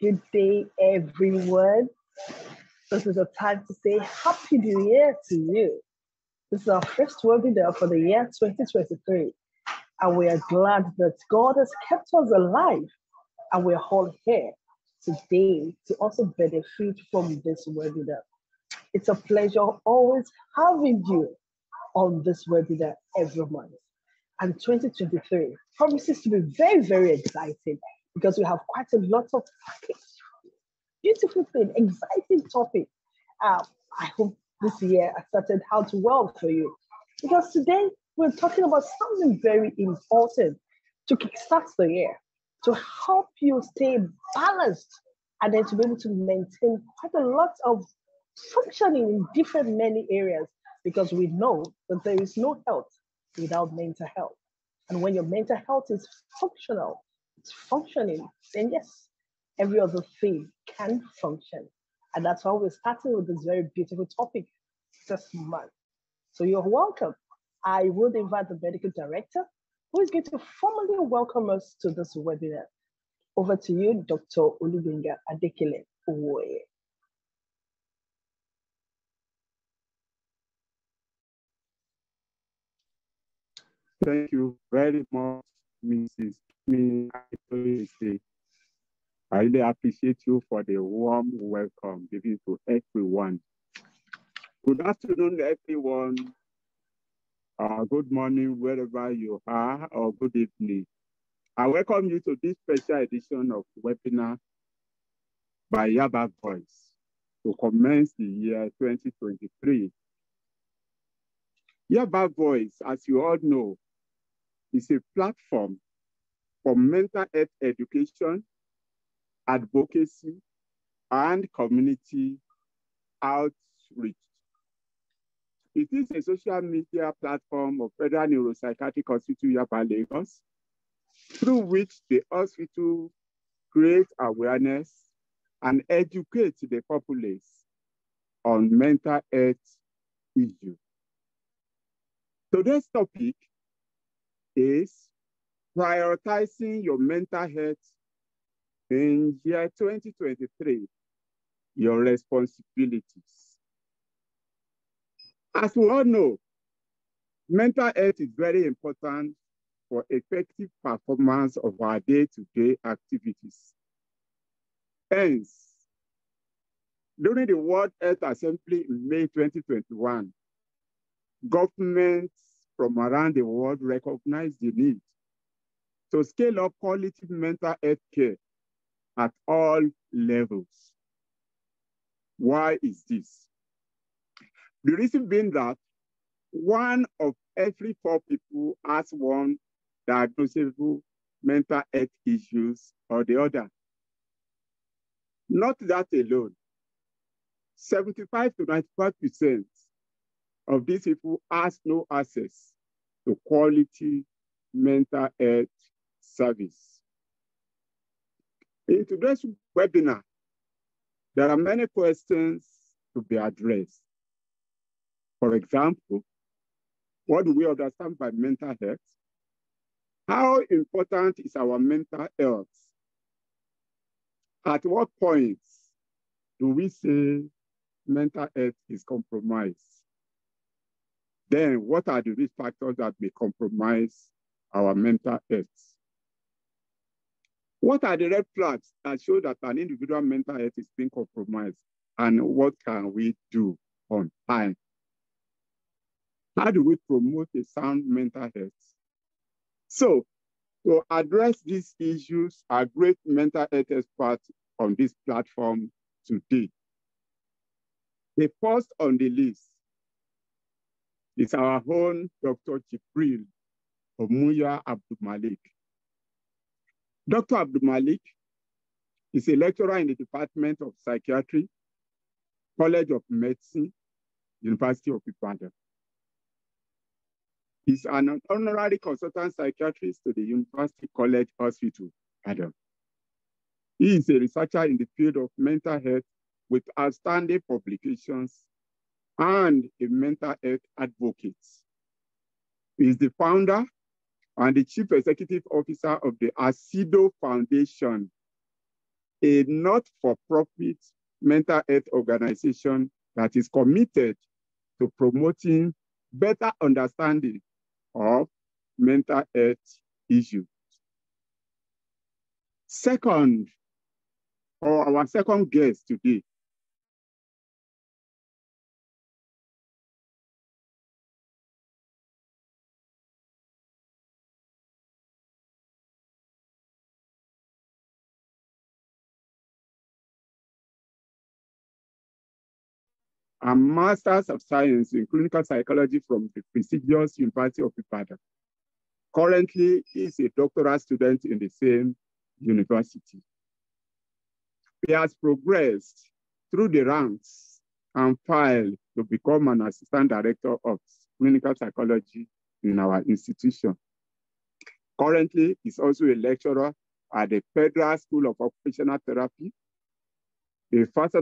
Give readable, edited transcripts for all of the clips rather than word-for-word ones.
Good day, everyone. This is a time to say Happy New Year to you. This is our first webinar for the year 2023, and we are glad that God has kept us alive, and we're all here today to also benefit from this webinar. It's a pleasure always having you on this webinar every month. And 2023 promises to be very, very exciting because we have quite a lot of topics, beautiful thing, exciting topic. I hope this year I started out well for you because today we're talking about something very important to kickstart the year, to help you stay balanced and then to be able to maintain quite a lot of functioning in different many areas because we know that there is no health without mental health. And when your mental health is functional, it's functioning, then yes, every other thing can function. And that's why we're starting with this very beautiful topic this month. So you're welcome. I would invite the medical director who is going to formally welcome us to this webinar. Over to you, Dr. Olubenga Adekile Owoye. Thank you very much, Mrs. Itoyese. I really appreciate you for the warm welcome given to everyone. Good afternoon, everyone. Good morning, wherever you are, or good evening. I welcome you to this special edition of webinar by Yaba Voice to commence the year 2023. Yaba Voice, as you all know, is a platform for mental health education, advocacy, and community outreach. It is a social media platform of Federal Neuropsychiatric Hospital Yaba Lagos, through which the hospital creates awareness and educates the populace on mental health issues. Today's topic is prioritizing your mental health in year 2023, your responsibilities. As we all know, mental health is very important for effective performance of our day-to-day activities. Hence, during the World Health Assembly in May 2021, governments from around the world recognized the need to scale up quality mental health care at all levels. Why is this? The reason being that 1 of every 4 people has one diagnosable mental health issues or the other. Not that alone, 75 to 95% of these people has no access to quality mental health service. In today's webinar, there are many questions to be addressed. For example, what do we understand by mental health? How important is our mental health? At what points do we say mental health is compromised? Then what are the risk factors that may compromise our mental health? What are the red flags that show that an individual mental health is being compromised? And what can we do on time? How do we promote a sound mental health? So, to address these issues, our great mental health experts on this platform today. The first on the list is our own Dr. Jibril Omuya Abdulmalik. Dr. Abdulmalik is a lecturer in the Department of Psychiatry, College of Medicine, University of Ibadan. He's an honorary consultant psychiatrist to the University College Hospital, Ibadan. He is a researcher in the field of mental health with outstanding publications and a mental health advocate. He is the founder and the Chief Executive Officer of the ASIDO Foundation, a not-for-profit mental health organization that is committed to promoting better understanding of mental health issues. Second, or our second guest today, a Master's of Science in Clinical Psychology from the prestigious University of Ibadan. Currently, he is a doctoral student in the same university. He has progressed through the ranks and filed to become an assistant director of clinical psychology in our institution. Currently, he's also a lecturer at the Federal School of Occupational Therapy, the first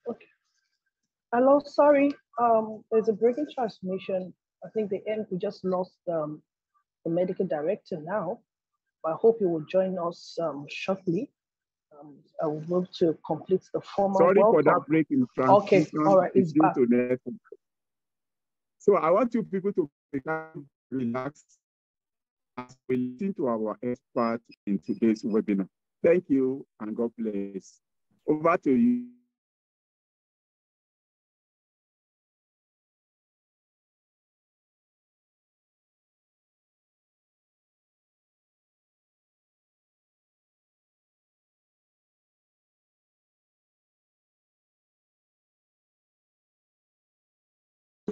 Okay. Hello, sorry. There's a breaking transmission. I think we just lost the medical director now. But I hope you will join us shortly. I will move to complete the formal Sorry welcome. for that break in transmission. Okay, all right, it's back. So I want you people to become relaxed as we listen to our expert in today's webinar. Thank you and God bless. Over to you.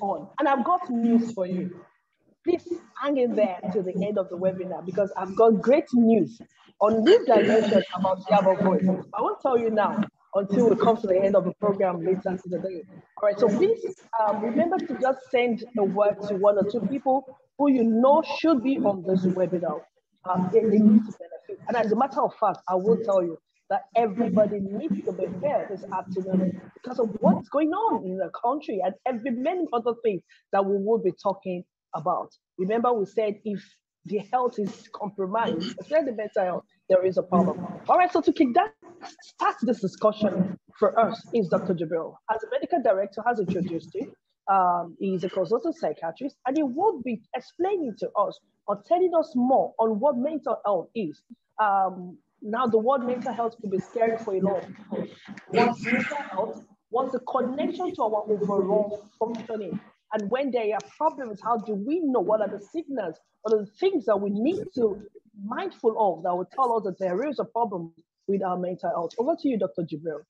On. And I've got news for you. Please hang in there to the end of the webinar because I've got great news on lead dimension about Yaba Voice. I won't tell you now until we come to the end of the program later today. All right, so please remember to just send a word to one or two people who you know should be on this webinar. They need to benefit. And as a matter of fact, I will tell you that everybody needs to be here this afternoon because of what's going on in the country and many other things that we will be talking about. Remember, we said if the health is compromised, especially the mental health, there is a problem. All right, so to start this discussion for us is Dr. Jibril. As a medical director has introduced you, he's a consultant psychiatrist, and he will be explaining to us or telling us more on what mental health is. Now, the word mental health could be scary for a lot of people. What's mental health? What's the connection to our overall functioning? And when there are problems, how do we know what are the signals, what are the things that we need to be mindful of that will tell us that there is a problem with our mental health? Over to you, Dr. Jibril.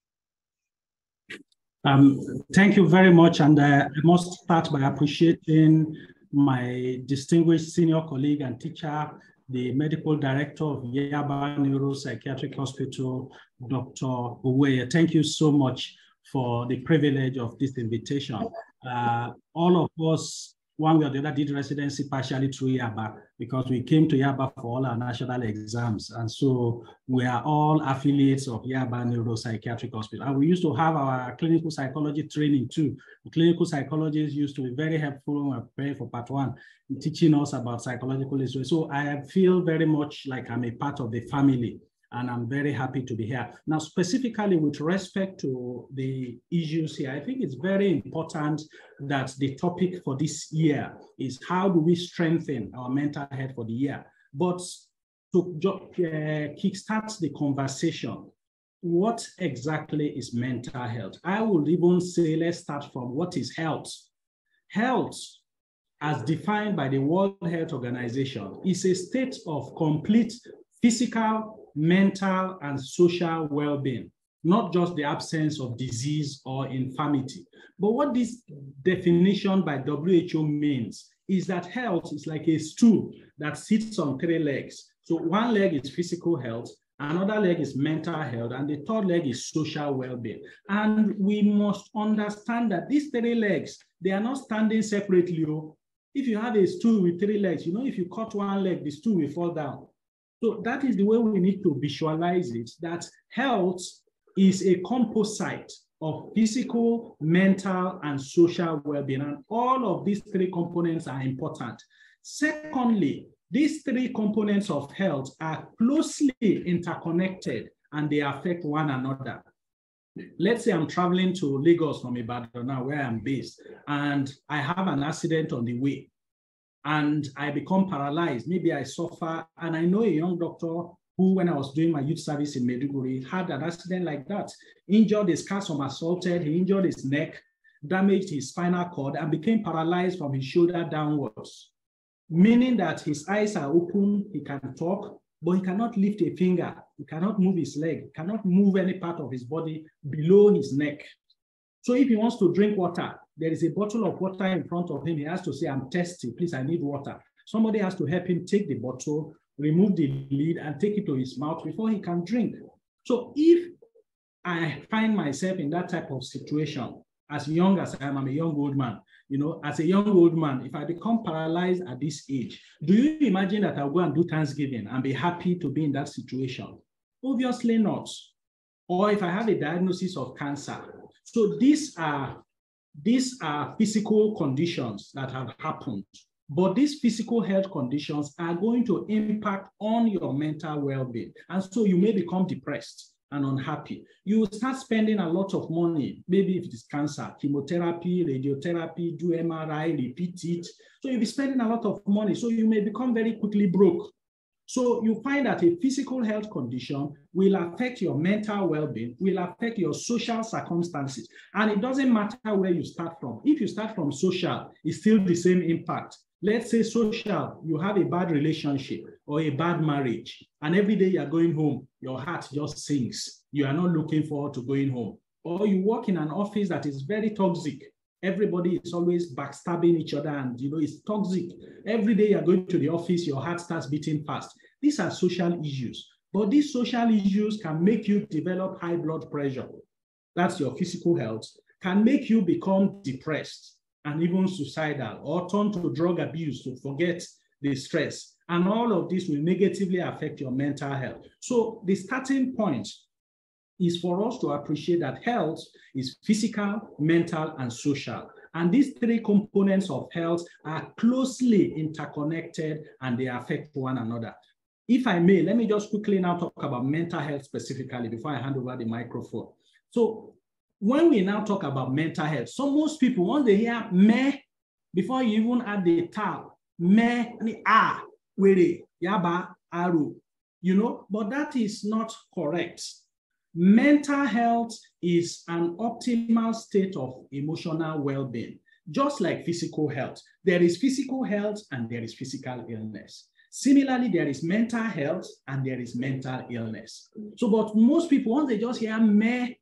Thank you very much. And I must start by appreciating my distinguished senior colleague and teacher, the medical director of Yaba Neuropsychiatric Hospital, Dr. Uweye. Thank you so much for the privilege of this invitation. All of us, one way or the other, did residency partially through Yaba because we came to Yaba for all our national exams. And so we are all affiliates of Yaba Neuropsychiatric Hospital. And we used to have our clinical psychology training too. The clinical psychologists used to be very helpful when we were preparing for part one, teaching us about psychological issues. So I feel very much like I'm a part of the family, and I'm very happy to be here. Now, specifically with respect to the issues here, I think it's very important that the topic for this year is how do we strengthen our mental health for the year? But to kickstart the conversation, what exactly is mental health? I would even say, let's start from what is health. Health, as defined by the World Health Organization, is a state of complete physical, mental, and social well-being, not just the absence of disease or infirmity. But what this definition by WHO means is that health is like a stool that sits on three legs. So one leg is physical health, another leg is mental health, and the third leg is social well-being. And we must understand that these three legs, they are not standing separately. If you have a stool with three legs, if you cut one leg, the stool will fall down. So that is the way we need to visualize it, that health is a composite of physical, mental, and social well-being. And all of these three components are important. Secondly, these three components of health are closely interconnected and they affect one another. Let's say I'm traveling to Lagos from Ibadan now, where I'm based, and I have an accident on the way and I become paralyzed. Maybe I suffer, and I know a young doctor who, when I was doing my youth service in Maiduguri, had an accident like that, injured his car, some assaulted, he injured his neck, damaged his spinal cord, and became paralyzed from his shoulder downwards, meaning that his eyes are open, he can talk, but he cannot lift a finger, he cannot move his leg, he cannot move any part of his body below his neck. So if he wants to drink water, there is a bottle of water in front of him, he has to say, I'm thirsty, please, I need water. Somebody has to help him take the bottle, remove the lid, and take it to his mouth before he can drink. So if I find myself in that type of situation, as young as I am, I'm a young old man, you know, as a young old man, if I become paralyzed at this age, do you imagine that I'll go and do Thanksgiving and be happy to be in that situation? Obviously not. Or if I have a diagnosis of cancer. So these are physical conditions that have happened. But these physical health conditions are going to impact on your mental well-being. And so you may become depressed and unhappy. You will start spending a lot of money, maybe if it is cancer, chemotherapy, radiotherapy, do MRI, repeat it. So you'll be spending a lot of money. So you may become very quickly broke. So you find that a physical health condition will affect your mental well-being, will affect your social circumstances. And it doesn't matter where you start from. If you start from social, it's still the same impact. Let's say social, you have a bad relationship or a bad marriage, and every day you're going home, your heart just sinks. You are not looking forward to going home. Or you work in an office that is very toxic. Everybody is always backstabbing each other and, you know, it's toxic. Every day you're going to the office, your heart starts beating fast. These are social issues. But these social issues can make you develop high blood pressure. That's your physical health. Can make you become depressed and even suicidal, or turn to drug abuse to forget the stress. And all of this will negatively affect your mental health. So the starting point is for us to appreciate that health is physical, mental, and social. And these three components of health are closely interconnected and they affect one another. If I may, let me just quickly now talk about mental health specifically before I hand over the microphone. So when we now talk about mental health, so most people, once they hear meh, before you even add the tal, meh, were, yaba, aru, you know, but that is not correct. Mental health is an optimal state of emotional well-being, just like physical health. There is physical health and there is physical illness. Similarly, there is mental health and there is mental illness. So, but most people, once they just hear meh,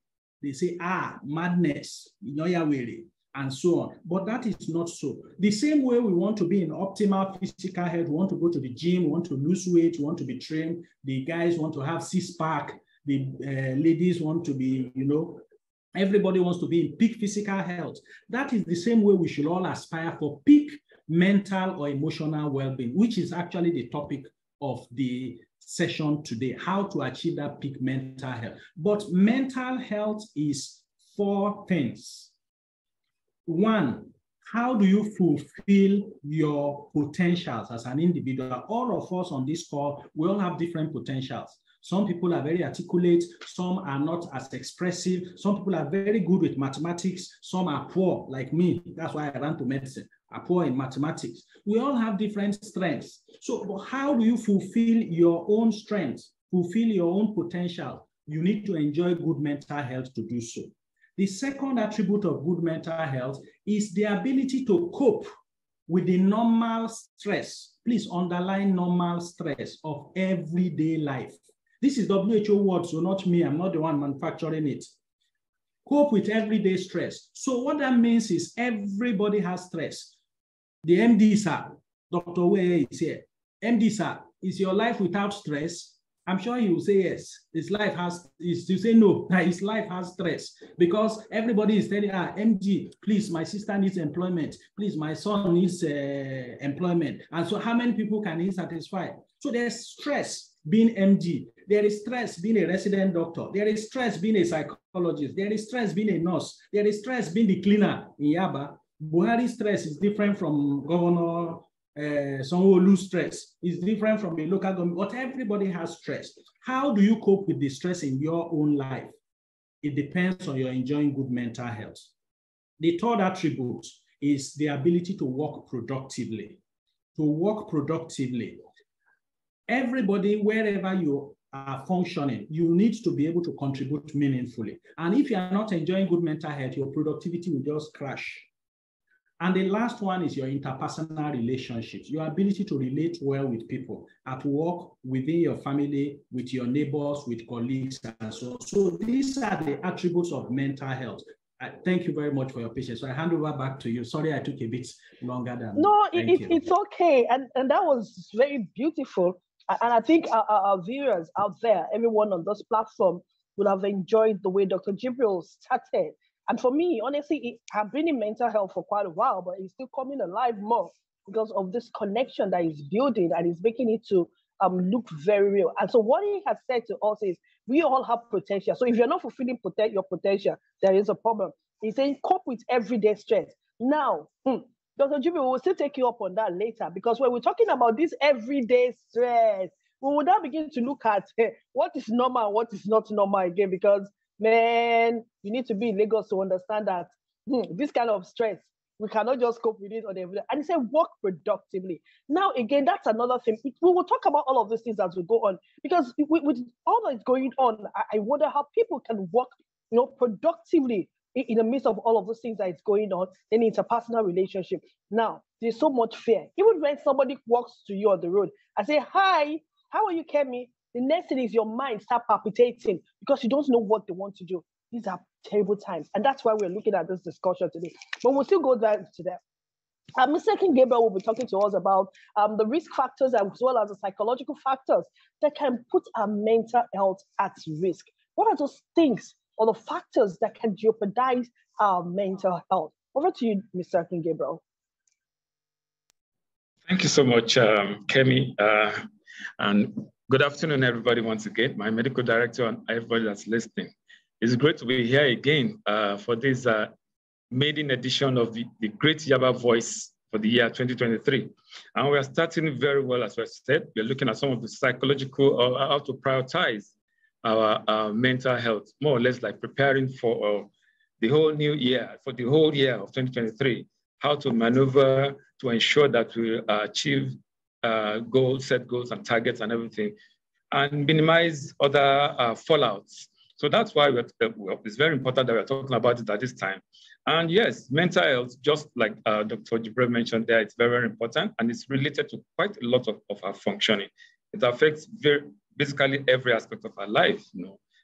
they say, madness, and so on. But that is not so. The same way we want to be in optimal physical health, we want to go to the gym, we want to lose weight, we want to be trimmed, the guys want to have six-pack, the ladies want to be, you know, everybody wants to be in peak physical health. That is the same way we should all aspire for peak mental or emotional well-being, which is actually the topic of the session today, how to achieve that peak mental health. But mental health is four things. One, how do you fulfill your potentials as an individual? All of us on this call, we all have different potentials. Some people are very articulate, some are not as expressive, some people are very good with mathematics, some are poor, like me. That's why I ran to medicine, are poor in mathematics. We all have different strengths. So how do you fulfill your own strengths, fulfill your own potential? You need to enjoy good mental health to do so. The second attribute of good mental health is the ability to cope with the normal stress. Please underline normal stress of everyday life. This is WHO word, so not me. I'm not the one manufacturing it. Cope with everyday stress. So what that means is everybody has stress. The MD, sir, Dr. Wei is here. MD, sir, is your life without stress? I'm sure he will say yes. His life has, is to say no, his life has stress because everybody is telling her, MG, please, my sister needs employment. Please, my son needs employment. And so how many people can he satisfy? So there's stress being MG. There is stress being a resident doctor. There is stress being a psychologist. There is stress being a nurse. There is stress being the cleaner in Yaba. Buhari's stress is different from Governor Sanwo-Olu's stress. It's different from the local government, but everybody has stress. How do you cope with the stress in your own life? It depends on your enjoying good mental health. The third attribute is the ability to work productively. To work productively. Everybody, wherever you are functioning, you need to be able to contribute meaningfully. And if you are not enjoying good mental health, your productivity will just crash. And the last one is your interpersonal relationships, your ability to relate well with people at work, within your family, with your neighbors, with colleagues, and so on. So these are the attributes of mental health. Thank you very much for your patience. So I hand over back to you. Sorry, I took a bit longer than. No, it's okay. And that was very beautiful. And I think our viewers out there, everyone on this platform, would have enjoyed the way Dr. Jibril started. And for me, honestly, I've been in mental health for quite a while, but it's still coming alive more because of this connection that he's building and he's making it to look very real. And so what he has said to us is, we all have potential. So if you're not fulfilling your potential, there is a problem. He's saying cope with everyday stress. Now, Dr. Jibril, we'll still take you up on that later, because when we're talking about this everyday stress, we will now begin to look at what is normal and what is not normal again, because, man, you need to be in Lagos to understand that this kind of stress, we cannot just cope with it on every day. And he said, work productively. Now, again, that's another thing. We will talk about all of these things as we go on, because with all that's going on, I wonder how people can work, productively in the midst of all of those things that is going on in interpersonal relationship. Now, there's so much fear. Even when somebody walks to you on the road and say, hi, how are you, Kemi? The next thing is your mind start palpitating because you don't know what they want to do. These are terrible times. And that's why we're looking at this discussion today. But we'll still go back to that. Mr. King Gabriel will be talking to us about the risk factors as well as the psychological factors that can put our mental health at risk. What are those things or the factors that can jeopardize our mental health? Over to you, Mr. King Gabriel. Thank you so much, Kemi. And good afternoon, everybody, once again, my medical director and everybody that's listening. It's great to be here again for this maiden edition of the Great Yaba Voice for the year 2023. And we are starting very well, as I said. We're looking at some of the psychological or how to prioritize our mental health, more or less like preparing for the whole new year, for the whole year of 2023, how to maneuver to ensure that we achieve goals, set goals and targets and everything, and minimize other fallouts. So that's why it's very important that we're talking about it at this time. And yes, mental health, just like Dr. Jibril mentioned there, it's very, very important, and it's related to quite a lot of our functioning. It affects basically every aspect of our life.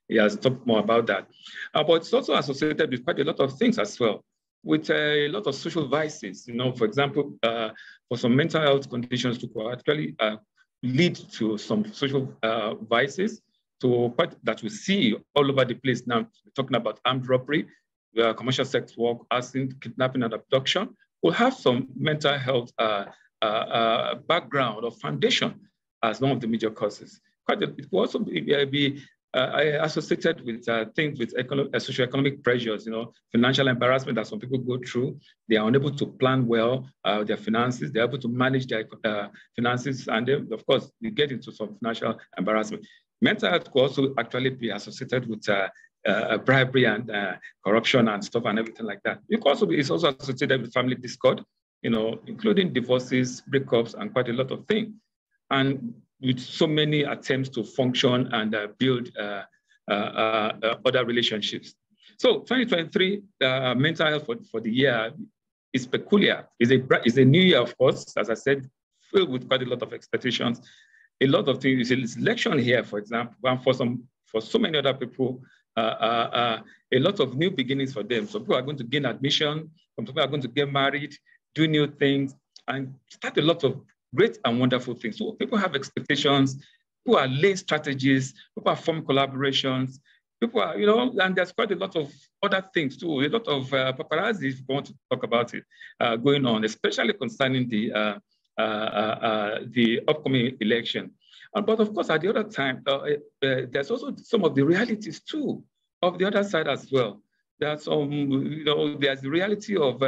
He has talked more about that. But it's also associated with quite a lot of things as well, with a lot of social vices. For example, for some mental health conditions to actually lead to some social vices that we see all over the place now. We're talking about armed robbery, commercial sex work, arson, kidnapping and abduction. Will have some mental health background or foundation as one of the major causes. It will also be associated with things with socioeconomic pressures, financial embarrassment that some people go through. They are unable to plan well their finances. They're able to manage their finances, and then, of course, you get into some financial embarrassment. Mental health could also actually be associated with bribery and corruption and stuff and everything like that. It's also associated with family discord, including divorces, breakups, and quite a lot of things. And with so many attempts to function and build other relationships. So 2023, mental health for the year is peculiar. It's a new year, of course, as I said, filled with quite a lot of expectations. A lot of things. It's election here, for example, and for so many other people, a lot of new beginnings for them. Some people are going to gain admission, some people are going to get married, do new things, and start a lot of great and wonderful things. So people have expectations, people are laying strategies, people are forming collaborations, people are, and there's quite a lot of other things too, a lot of paparazzi, if you want to talk about it, going on, especially concerning the upcoming election. But of course, at the other time, there's also some of the realities too of the other side as well. There's there's the reality of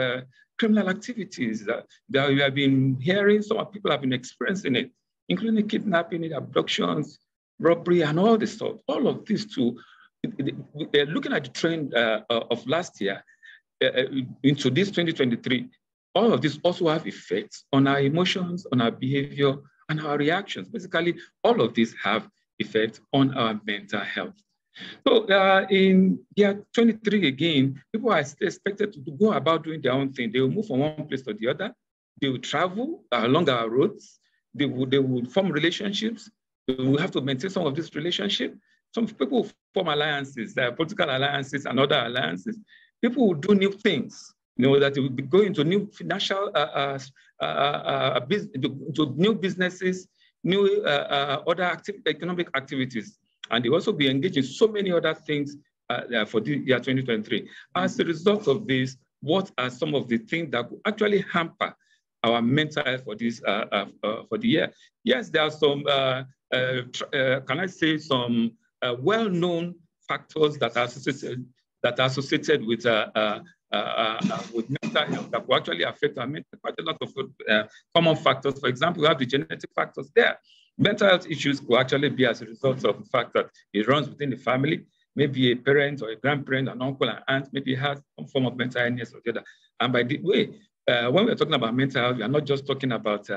criminal activities that we have been hearing. Some people have been experiencing it, including kidnapping, abductions, robbery, and all this stuff. All of these too. Looking at the trend of last year into this 2023, all of this also have effects on our emotions, on our behavior, and our reactions. Basically, all of these have effects on our mental health. So in year 23 again, people are expected to go about doing their own thing. They will move from one place to the other. They will travel along our roads. They will form relationships. They will have to maintain some of this relationship. Some people form alliances, political alliances and other alliances. People will do new things, that will be going into new financial, to new businesses, new other economic activities. And they also be engaged in so many other things for the year 2023. As a result of this, what are some of the things that could actually hamper our mental health for this for the year? Yes, there are some, can I say, some well-known factors that are associated with mental health that will actually affect our mental health. Quite a lot of common factors. For example, we have the genetic factors there. Mental health issues could actually be as a result of the fact that it runs within the family. Maybe a parent or a grandparent, an uncle, an aunt, maybe has some form of mental illness or the other. And by the way, when we're talking about mental health, we are not just talking about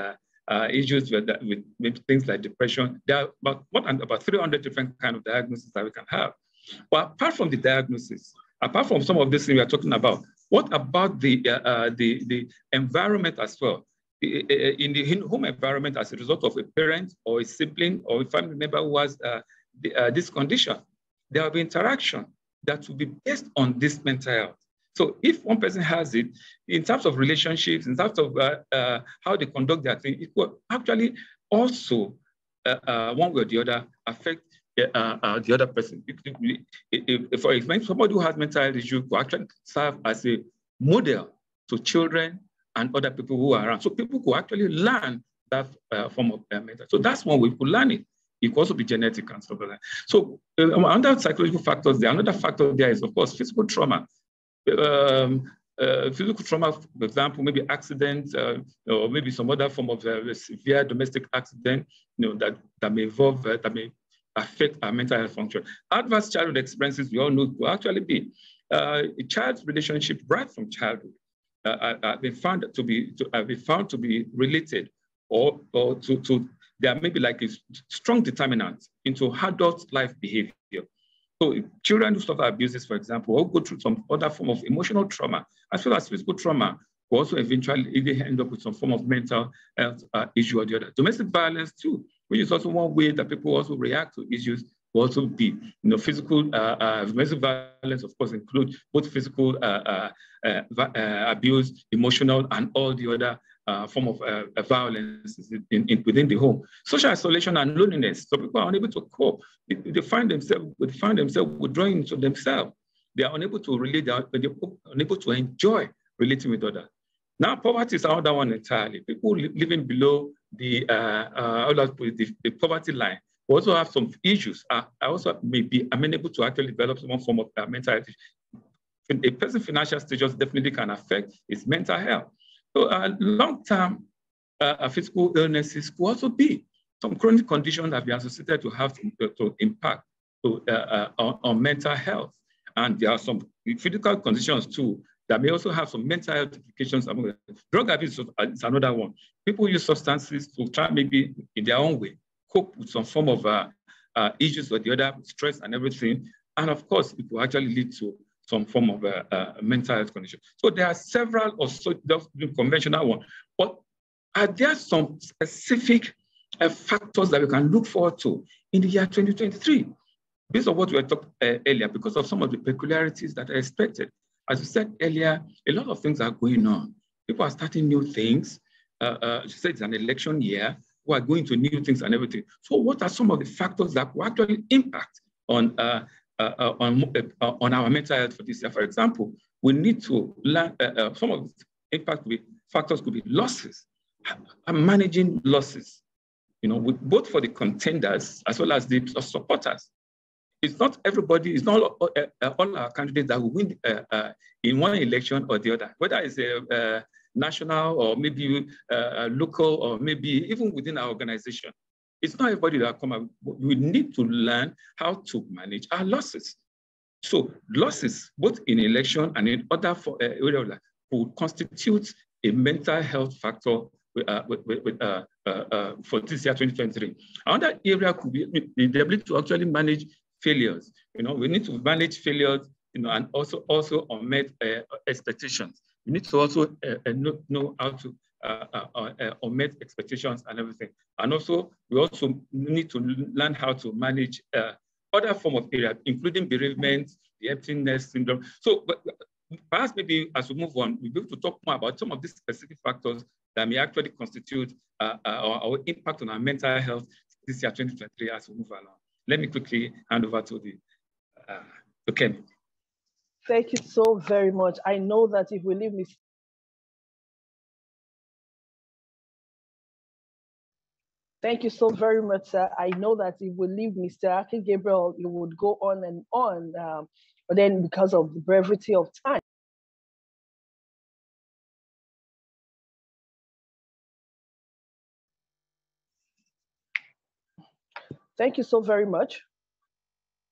issues with maybe things like depression. There are about 300 different kinds of diagnoses that we can have. But apart from the diagnosis, apart from some of these things we are talking about, what about the environment as well? In the home environment, as a result of a parent or a sibling or a family member who has this condition, there will be interaction that will be based on this mental health. So if one person has it, in terms of relationships, in terms of how they conduct their thing, it will actually also, one way or the other, affect the other person. For example, somebody who has mental health issues will actually serve as a model to children and other people who are around. So people could actually learn that form of mental. So that's one way we could learn it. It could also be genetic and stuff like that. So under psychological factors, another factor there is, of course, physical trauma. Physical trauma, for example, maybe accidents or maybe some other form of severe domestic accident, that may involve, that may affect our mental health function. Adverse childhood experiences, we all know, will actually be a child's relationship right from childhood. Been found to be related or to there may be like a strong determinant into adult life behavior. So children who suffer abuses, for example, will go through some other form of emotional trauma, as well as physical trauma, will also eventually end up with some form of mental health issue or the other. Domestic violence too, which is also one way that people also react to issues, will also be, physical, domestic violence, of course, include both physical abuse, emotional, and all the other form of violence within the home. Social isolation and loneliness. So people are unable to cope. They find themselves withdrawing into themselves. They are unable to relate. They're unable to enjoy relating with others. Now, poverty is another one entirely. People living below the poverty line also have some issues. I also may be amenable to actually develop some form of mental health. A person's financial status definitely can affect his mental health. So long-term physical illnesses could also be some chronic conditions that we are associated to have to impact on mental health. And there are some physical conditions too that may also have some mental health implications. Drug abuse is another one. People use substances to try maybe in their own way cope with some form of issues or the other, stress and everything. And of course, it will actually lead to some form of mental health condition. So there are several also conventional ones, but are there some specific factors that we can look forward to in the year 2023? Based on what we were talking earlier, because of some of the peculiarities that are expected. As you said earlier, a lot of things are going on. People are starting new things. You said it's an election year. We are going to new things and everything. So what are some of the factors that will actually impact on our mental health for this year? For example, we need to learn some of the factors could be losses, managing losses. both for the contenders as well as the supporters. It's not everybody, it's not all our candidates that will win in one election or the other, whether it's a national or maybe local or maybe even within our organization. It's not everybody that come out. We need to learn how to manage our losses. So losses, both in election and in other areas, will constitute a mental health factor for this year 2023. Another area could be the ability to actually manage failures. We need to manage failures, and also unmet expectations. We need to also know how to unmet expectations and everything. And also, we also need to learn how to manage other form of areas, including bereavement, the emptiness syndrome. So perhaps maybe as we move on, we'll be able to talk more about some of these specific factors that may actually constitute our impact on our mental health this year 2023 as we move along. Let me quickly hand over to Kemi. Thank you so very much. I know that if we leave Thank you so very much, sir. I know that if we leave Mr. Akin Gabriel, it would go on and on, but then because of the brevity of time. Thank you so very much,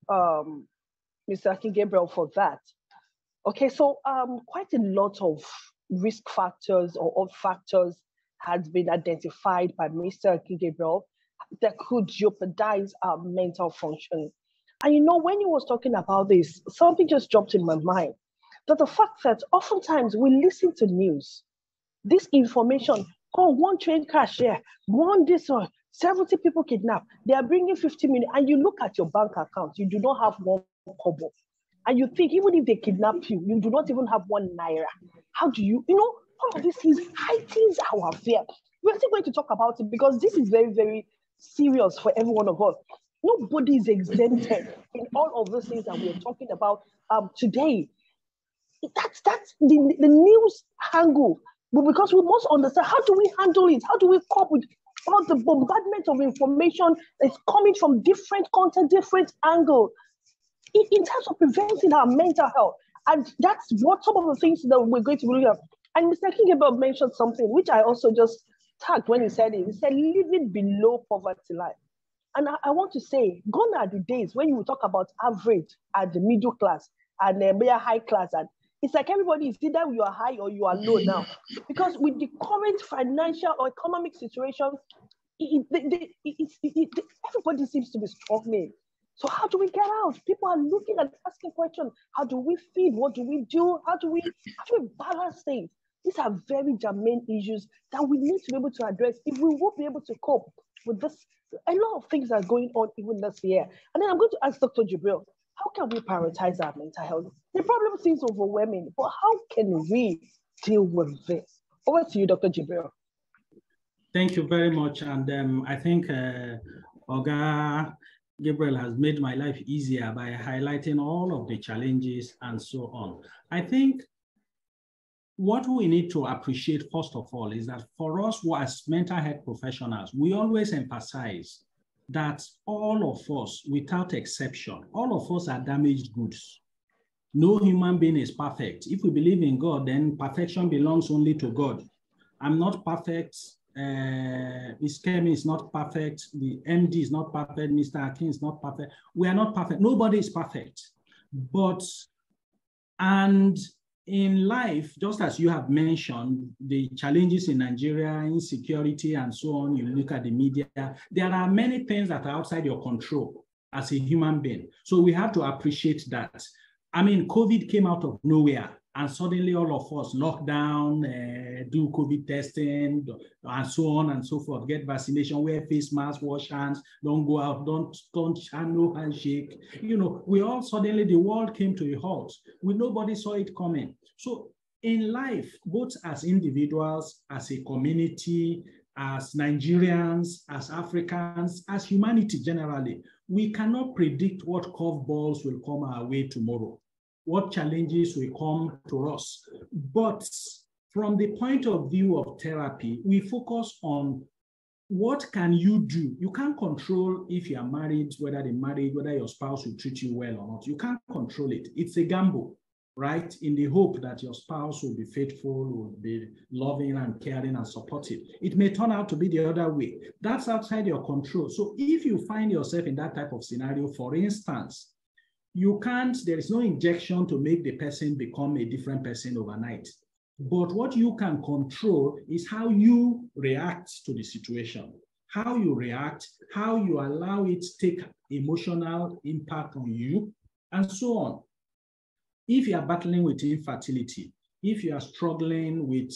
Mr. Akin Gabriel, for that. Okay, so quite a lot of risk factors or factors has been identified by Mr. Akin Gabriel that could jeopardize our mental function. And when he was talking about this, something just dropped in my mind, that the fact that oftentimes we listen to news, this information, one train crash here, one this one, 70 people kidnapped, they are bringing 50 million, and you look at your bank account, you do not have one kobo. And you think, even if they kidnap you, you do not even have 1 naira. How do you, all of this is heightens our fear. We're still going to talk about it because this is very, very serious for every one of us. Nobody is exempted in all of those things that we're talking about today. That's the news angle. But because we must understand, how do we handle it? How do we cope with all the bombardment of information that's coming from different content, different angles, in terms of preventing our mental health? And that's what some of the things that we're going to look at. And Mr. Akin Gabriel mentioned something, which I also just tagged when he said it. He said, living below poverty line. And I want to say, gone are the days when you talk about average and the middle class and the high class. And it's like everybody is either you are high or you are low now. Because with the current financial or economic situation, everybody seems to be struggling. So how do we get out? People are looking and asking questions. How do we feed? What do we do? How do we balance things? These are very germane issues that we need to be able to address if we will be able to cope with this. A lot of things are going on even this year. And then I'm going to ask Dr. Jibril, how can we prioritize our mental health? The problem seems overwhelming, but how can we deal with this? Over to you, Dr. Jibril. Thank you very much. And I think Oga Gabriel has made my life easier by highlighting all of the challenges and so on. I think what we need to appreciate, first of all, is that for us as mental health professionals, we always emphasize that all of us, without exception, all of us are damaged goods. No human being is perfect. If we believe in God, then perfection belongs only to God. I'm not perfect. Ms. Kemi is not perfect. The MD is not perfect. Mr. Akin is not perfect. We are not perfect. Nobody is perfect. And in life, just as you have mentioned, the challenges in Nigeria, insecurity and so on, you look at the media, there are many things that are outside your control as a human being. So we have to appreciate that. I mean, COVID came out of nowhere and suddenly all of us locked down, do COVID testing and so on and so forth, get vaccination, wear face masks, wash hands, don't go out, don't no handshake. We all suddenly, the world came to a halt. Nobody saw it coming. So in life, both as individuals, as a community, as Nigerians, as Africans, as humanity generally, we cannot predict what curveballs will come our way tomorrow, what challenges will come to us. But from the point of view of therapy, we focus on what can you do? You can't control if you are married, whether your spouse will treat you well or not. You can't control it. It's a gamble, right? In the hope that your spouse will be faithful, will be loving and caring and supportive. It may turn out to be the other way. That's outside your control. So if you find yourself in that type of scenario, for instance, there is no injection to make the person become a different person overnight. But what you can control is how you react to the situation, how you react, how you allow it to take emotional impact on you, and so on. If you are battling with infertility, if you are struggling with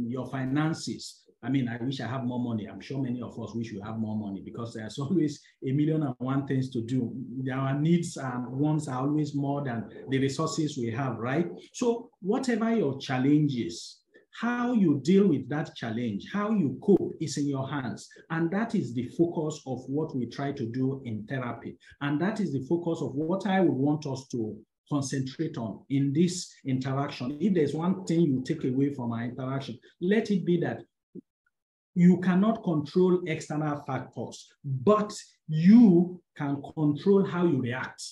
your finances, I mean, I wish I have more money. I'm sure many of us wish we have more money because there's always a million and one things to do. Our needs and wants are always more than the resources we have, right? So whatever your challenge is, how you deal with that challenge, how you cope is in your hands. And that is the focus of what we try to do in therapy. And that is the focus of what I would want us to concentrate on in this interaction. If there's one thing you take away from our interaction, let it be that you cannot control external factors, but you can control how you react,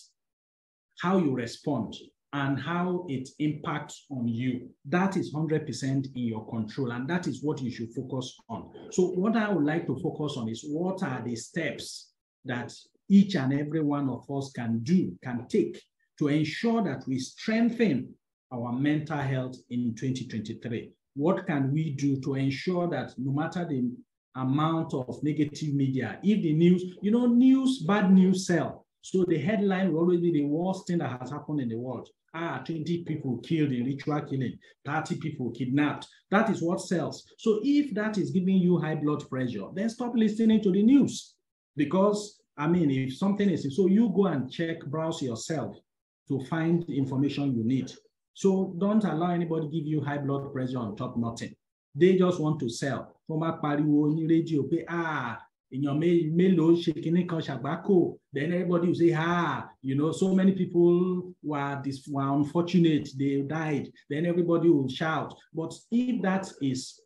how you respond, and how it impacts on you. That is 100% in your control, and that is what you should focus on. So what I would like to focus on is what are the steps that each and every one of us can take to ensure that we strengthen our mental health in 2023. What can we do to ensure that no matter the amount of negative media, if the news, bad news sell. So the headline will always be the worst thing that has happened in the world. 20 people killed in ritual killing, 30 people kidnapped. That is what sells. So if that is giving you high blood pressure, then stop listening to the news. Because, I mean, if something is, so you go and browse yourself to find the information you need. So don't allow anybody give you high blood pressure on top nothing. They just want to sell. Then everybody will say, so many people were unfortunate, they died. Then everybody will shout. But if that is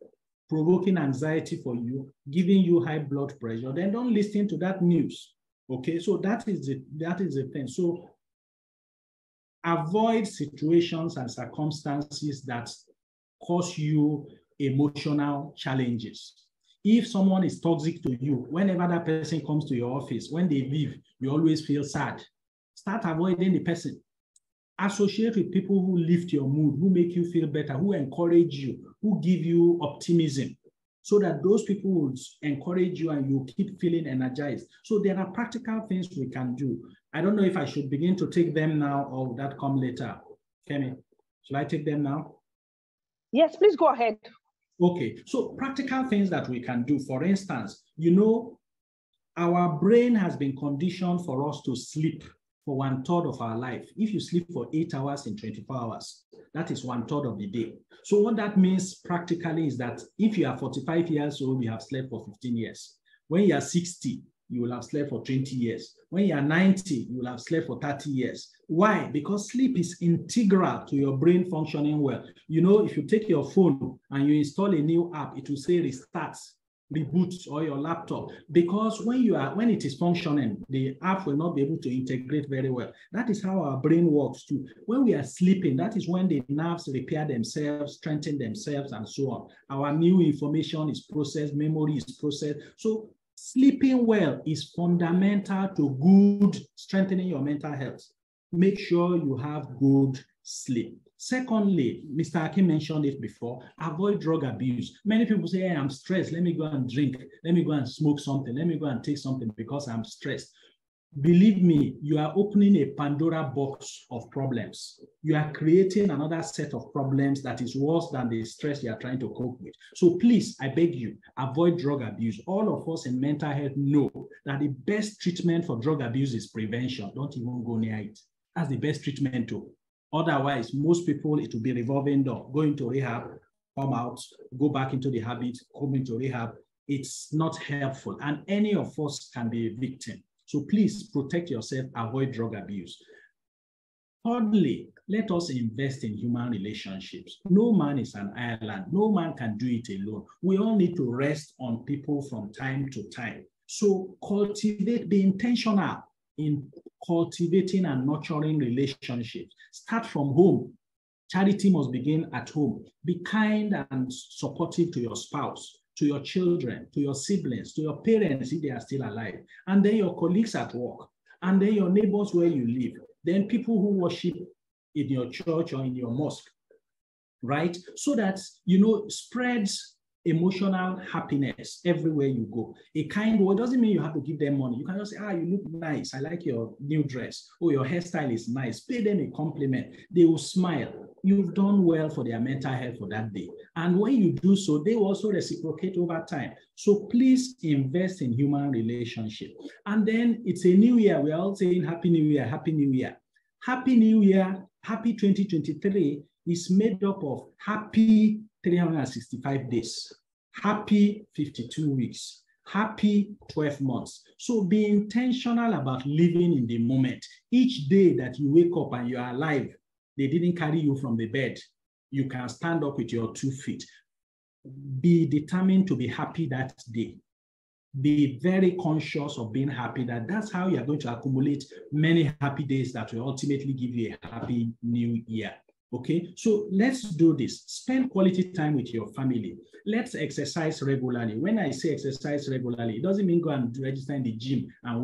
provoking anxiety for you, giving you high blood pressure, then don't listen to that news. Okay, so that is the thing. So avoid situations and circumstances that cause you emotional challenges. If someone is toxic to you, whenever that person comes to your office, when they leave, you always feel sad. Start avoiding the person. Associate with people who lift your mood, who make you feel better, who encourage you, who give you optimism, so that those people will encourage you and you keep feeling energized. So there are practical things we can do. I don't know if I should begin to take them now or will that come later. Kemi, should I take them now? Yes, please go ahead. Okay, so practical things that we can do. For instance, our brain has been conditioned for us to sleep for 1/3 of our life. If you sleep for 8 hours in 24 hours, that is 1/3 of the day. So what that means practically is that if you are 45 years old, you have slept for 15 years. When you are 60, you will have slept for 20 years. When you are 90, you will have slept for 30 years. Why? Because sleep is integral to your brain functioning well. If you take your phone and you install a new app, it will say restart, reboot, or your laptop. Because when it is functioning, the app will not be able to integrate very well. That is how our brain works too. When we are sleeping, that is when the nerves repair themselves, strengthen themselves, and so on. Our new information is processed, memory is processed. So sleeping well is fundamental to good strengthening your mental health. Make sure you have good sleep. Secondly, Mr. Akin mentioned it before, avoid drug abuse. Many people say, hey, I'm stressed. Let me go and drink. Let me go and smoke something. Let me go and take something because I'm stressed. Believe me, you are opening a Pandora box of problems. You are creating another set of problems that is worse than the stress you are trying to cope with. So please, I beg you, avoid drug abuse. All of us in mental health know that the best treatment for drug abuse is prevention. Don't even go near it. That's the best treatment too. Otherwise, most people, it will be revolving door. Go into rehab, come out, go back into the habit, come into rehab. It's not helpful. And any of us can be a victim. So please protect yourself, avoid drug abuse. Thirdly, let us invest in human relationships. No man is an island. No man can do it alone. We all need to rest on people from time to time. So cultivate, be intentional in cultivating and nurturing relationships. Start from home. Charity must begin at home. Be kind and supportive to your spouse, to your children, to your siblings, to your parents if they are still alive, and then your colleagues at work, and then your neighbors where you live, then people who worship in your church or in your mosque, right? So that, spreads emotional happiness everywhere you go. A kind word doesn't mean you have to give them money. You can just say, you look nice. I like your new dress. Oh, your hairstyle is nice. Pay them a compliment. They will smile. You've done well for their mental health for that day. And when you do so, they will also reciprocate over time. So please invest in human relationship. And then it's a new year. We're all saying Happy New Year, Happy New Year. Happy New Year, Happy 2023 is made up of happy 365 days, happy 52 weeks, happy 12 months. So be intentional about living in the moment. Each day that you wake up and you are alive, they didn't carry you from the bed. You can stand up with your 2 feet. Be determined to be happy that day. Be very conscious of being happy. That's how you are going to accumulate many happy days that will ultimately give you a happy new year. Okay, so let's do this. Spend quality time with your family. Let's exercise regularly. When I say exercise regularly, it doesn't mean go and register in the gym and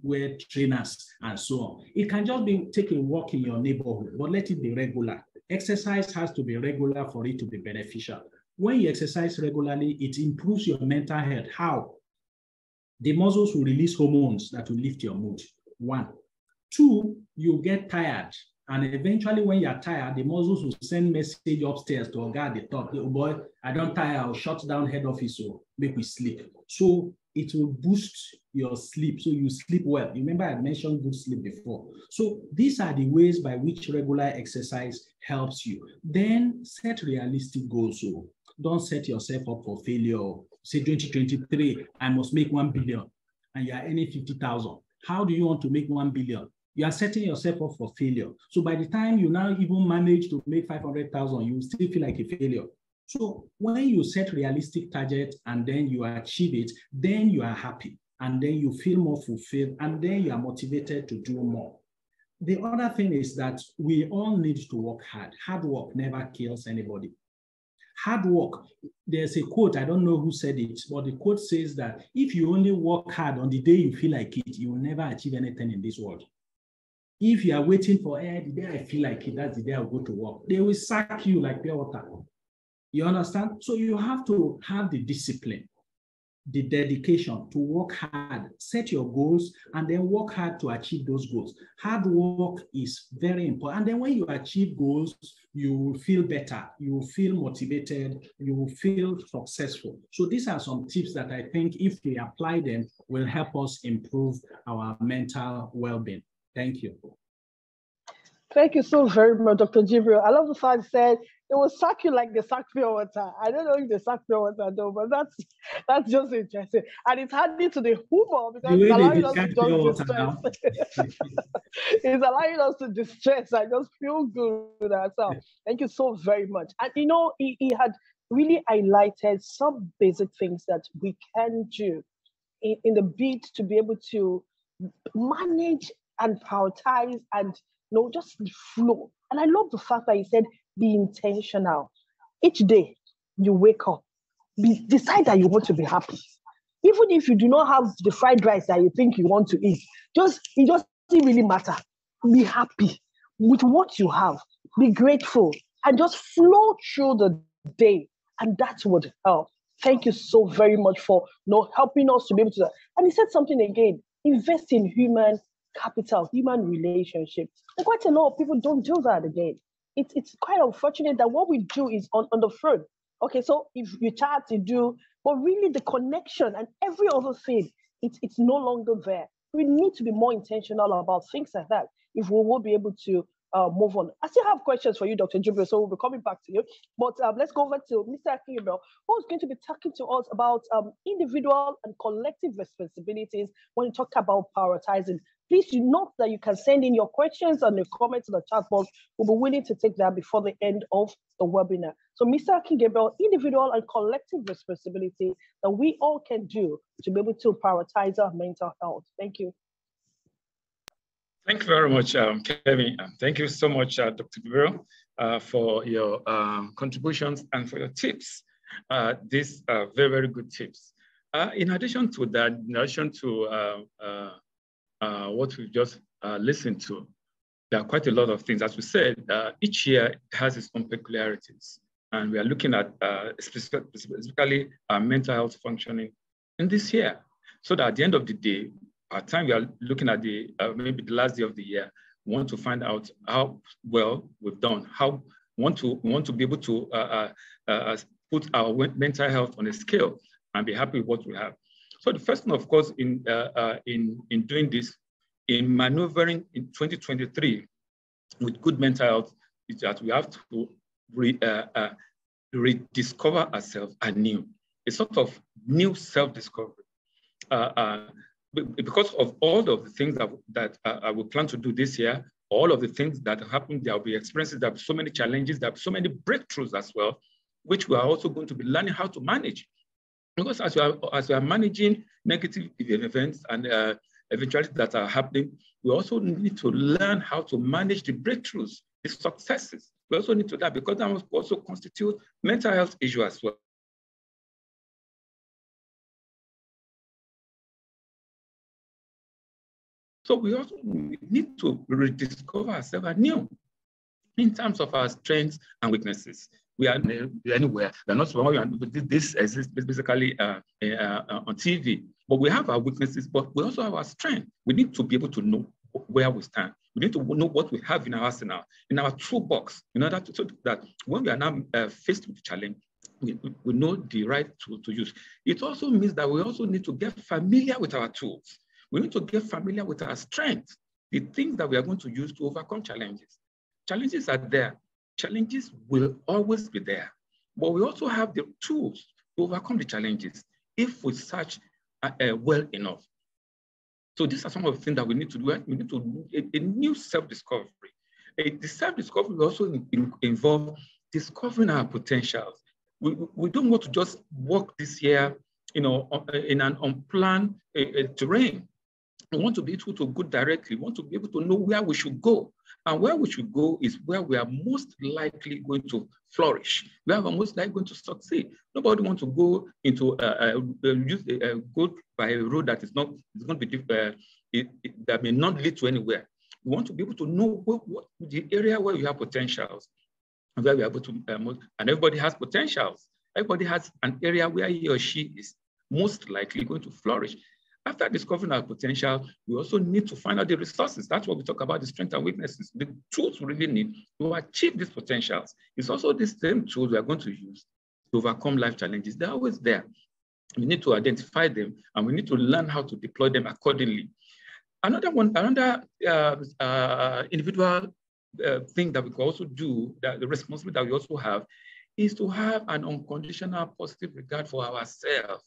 wear trainers and so on. It can just be take a walk in your neighborhood, but let it be regular. Exercise has to be regular for it to be beneficial. When you exercise regularly, it improves your mental health. How? The muscles will release hormones that will lift your mood. 1. 2, you get tired. And eventually when you're tired, the muscles will send message upstairs to a guy at the top. Oh boy, I don't tire, I'll shut down head office, so make me sleep. So it will boost your sleep, so you sleep well. Remember I mentioned good sleep before. So these are the ways by which regular exercise helps you. Then set realistic goals. So don't set yourself up for failure. Say 2023, I must make 1 billion, and you are earning 50,000. How do you want to make 1 billion? You are setting yourself up for failure. So by the time you now even manage to make 500,000, you still feel like a failure. So when you set realistic targets and then you achieve it, then you are happy and then you feel more fulfilled and then you are motivated to do more. The other thing is that we all need to work hard. Hard work never kills anybody. Hard work, there's a quote, I don't know who said it, but the quote says that if you only work hard on the day you feel like it, you will never achieve anything in this world. If you are waiting for, the day I feel like it, that's the day I'll go to work, they will sack you like pure water. You understand? So you have to have the discipline, the dedication to work hard, set your goals, and then work hard to achieve those goals. Hard work is very important. And then when you achieve goals, you will feel better, you will feel motivated, you will feel successful. So these are some tips that I think if we apply them will help us improve our mental well-being. Thank you. Thank you so very much, Dr. Jibril. I love the fact you said it will suck you like they suck pure water. I don't know if they suck pure water though, but that's just interesting. And it's handy to the humor because it's allowing us to just distress. It's allowing us to distress and just feel good with ourselves. Thank you so very much. And you know, he had really highlighted some basic things that we can do in the bid to be able to manage and prioritize and just flow. And I love the fact that he said, be intentional. Each day you wake up, decide that you want to be happy. Even if you do not have the fried rice that you think you want to eat, it just doesn't really matter. Be happy with what you have. Be grateful and just flow through the day. And that would help. Thank you so very much for helping us to be able to. And he said something again, invest in human capital, human relationships. And quite a lot of people don't do that again. It's quite unfortunate that what we do is on the front. Okay, so if you chat, you do, but really the connection and every other thing, it's no longer there. We need to be more intentional about things like that if we will be able to move on. I still have questions for you, Dr. Jibril, so we'll be coming back to you. But let's go over to Mr. Akin Gabriel, who's going to be talking to us about individual and collective responsibilities when you talk about prioritizing. Please note that you can send in your questions and your comments in the chat box. We'll be willing to take that before the end of the webinar. So Mr. Akin Gabriel, individual and collective responsibility that we all can do to be able to prioritize our mental health. Thank you. Thank you very much, Kevin. Thank you so much, Dr. Gabriel, for your contributions and for your tips. These are very, very good tips. In addition to that, in addition to what we've just listened to, there are quite a lot of things. As we said, each year has its own peculiarities. And we are looking at specifically mental health functioning in this year. So that at the end of the day, by the time we are looking at the maybe the last day of the year, we want to find out how well we've done, how we want to be able to put our mental health on a scale and be happy with what we have. So the first thing, of course, in doing this, in maneuvering in 2023 with good mental health, is that we have to rediscover ourselves anew, a sort of new self-discovery. Because of all of the things that we plan to do this year, all of the things that happen, there will be experiences, there will be so many challenges, there will be so many breakthroughs as well, which we are also going to be learning how to manage. Because as we are managing negative events and eventualities that are happening, we also need to learn how to manage the breakthroughs, the successes. We also need to do that because that must also constitute mental health issue as well. So we also need to rediscover ourselves anew in terms of our strengths and weaknesses. We are anywhere. We are not this is basically on TV, but we have our weaknesses, but we also have our strength. We need to be able to know where we stand. We need to know what we have in our arsenal, in our toolbox, in order to so that when we are now faced with the challenge, we know the right tool to use. It also means that we also need to get familiar with our tools. We need to get familiar with our strengths, the things that we are going to use to overcome challenges. Challenges are there. Challenges will always be there. But we also have the tools to overcome the challenges if we search well enough. So these are some of the things that we need to do. We need to do a new self-discovery. The self-discovery will also involve discovering our potentials. We don't want to just walk this year, in an unplanned terrain. We want to be able to go directly. We want to be able to know where we should go. And where we should go is where we are most likely going to flourish. Where we are most likely going to succeed. Nobody wants to go into go by a road that is not going to be that may not lead to anywhere. We want to be able to know what the area where you have potentials, where we are able to and everybody has potentials. Everybody has an area where he or she is most likely going to flourish. After discovering our potential, we also need to find out the resources. That's what we talk about, the strengths and weaknesses. The tools we really need to achieve these potentials. It's also the same tools we are going to use to overcome life challenges. They're always there. We need to identify them, and we need to learn how to deploy them accordingly. Another individual thing that we can also do, the responsibility that we also have, is to have an unconditional positive regard for ourselves.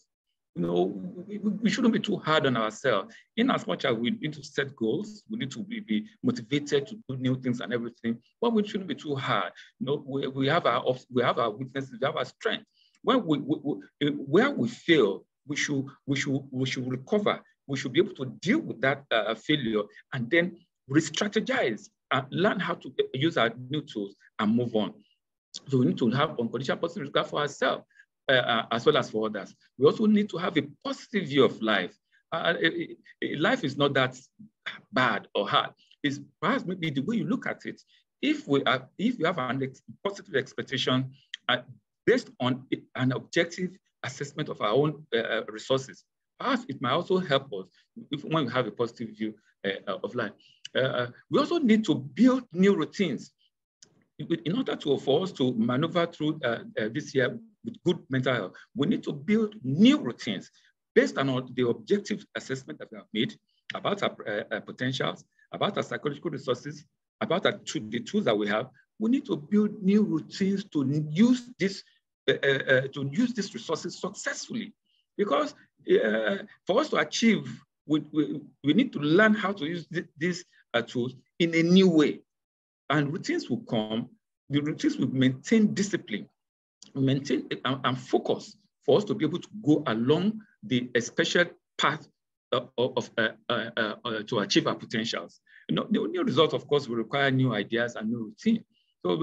We shouldn't be too hard on ourselves. In as much as we need to set goals, we need to be motivated to do new things and everything, but we shouldn't be too hard. We have our weaknesses, we have our strengths. When where we fail, we should recover. We should be able to deal with that failure and then re-strategize and learn how to use our new tools and move on. So we need to have unconditional positive regard for ourselves as well as for others. We also need to have a positive view of life. Life is not that bad or hard. It's perhaps maybe the way you look at it. If you have a positive expectation based on an objective assessment of our own resources, perhaps it might also help us when we have a positive view of life. We also need to build new routines in order for us to maneuver through this year with good mental health. We need to build new routines based on the objective assessment that we have made about our potentials, about our psychological resources, about the tools that we have, we need to build new routines to use this resources successfully. Because for us to achieve, we need to learn how to use these tools in a new way. And routines will come. The routines will maintain discipline, maintain and focus for us to be able to go along the special path to achieve our potentials. The new result, of course, will require new ideas and new routine. So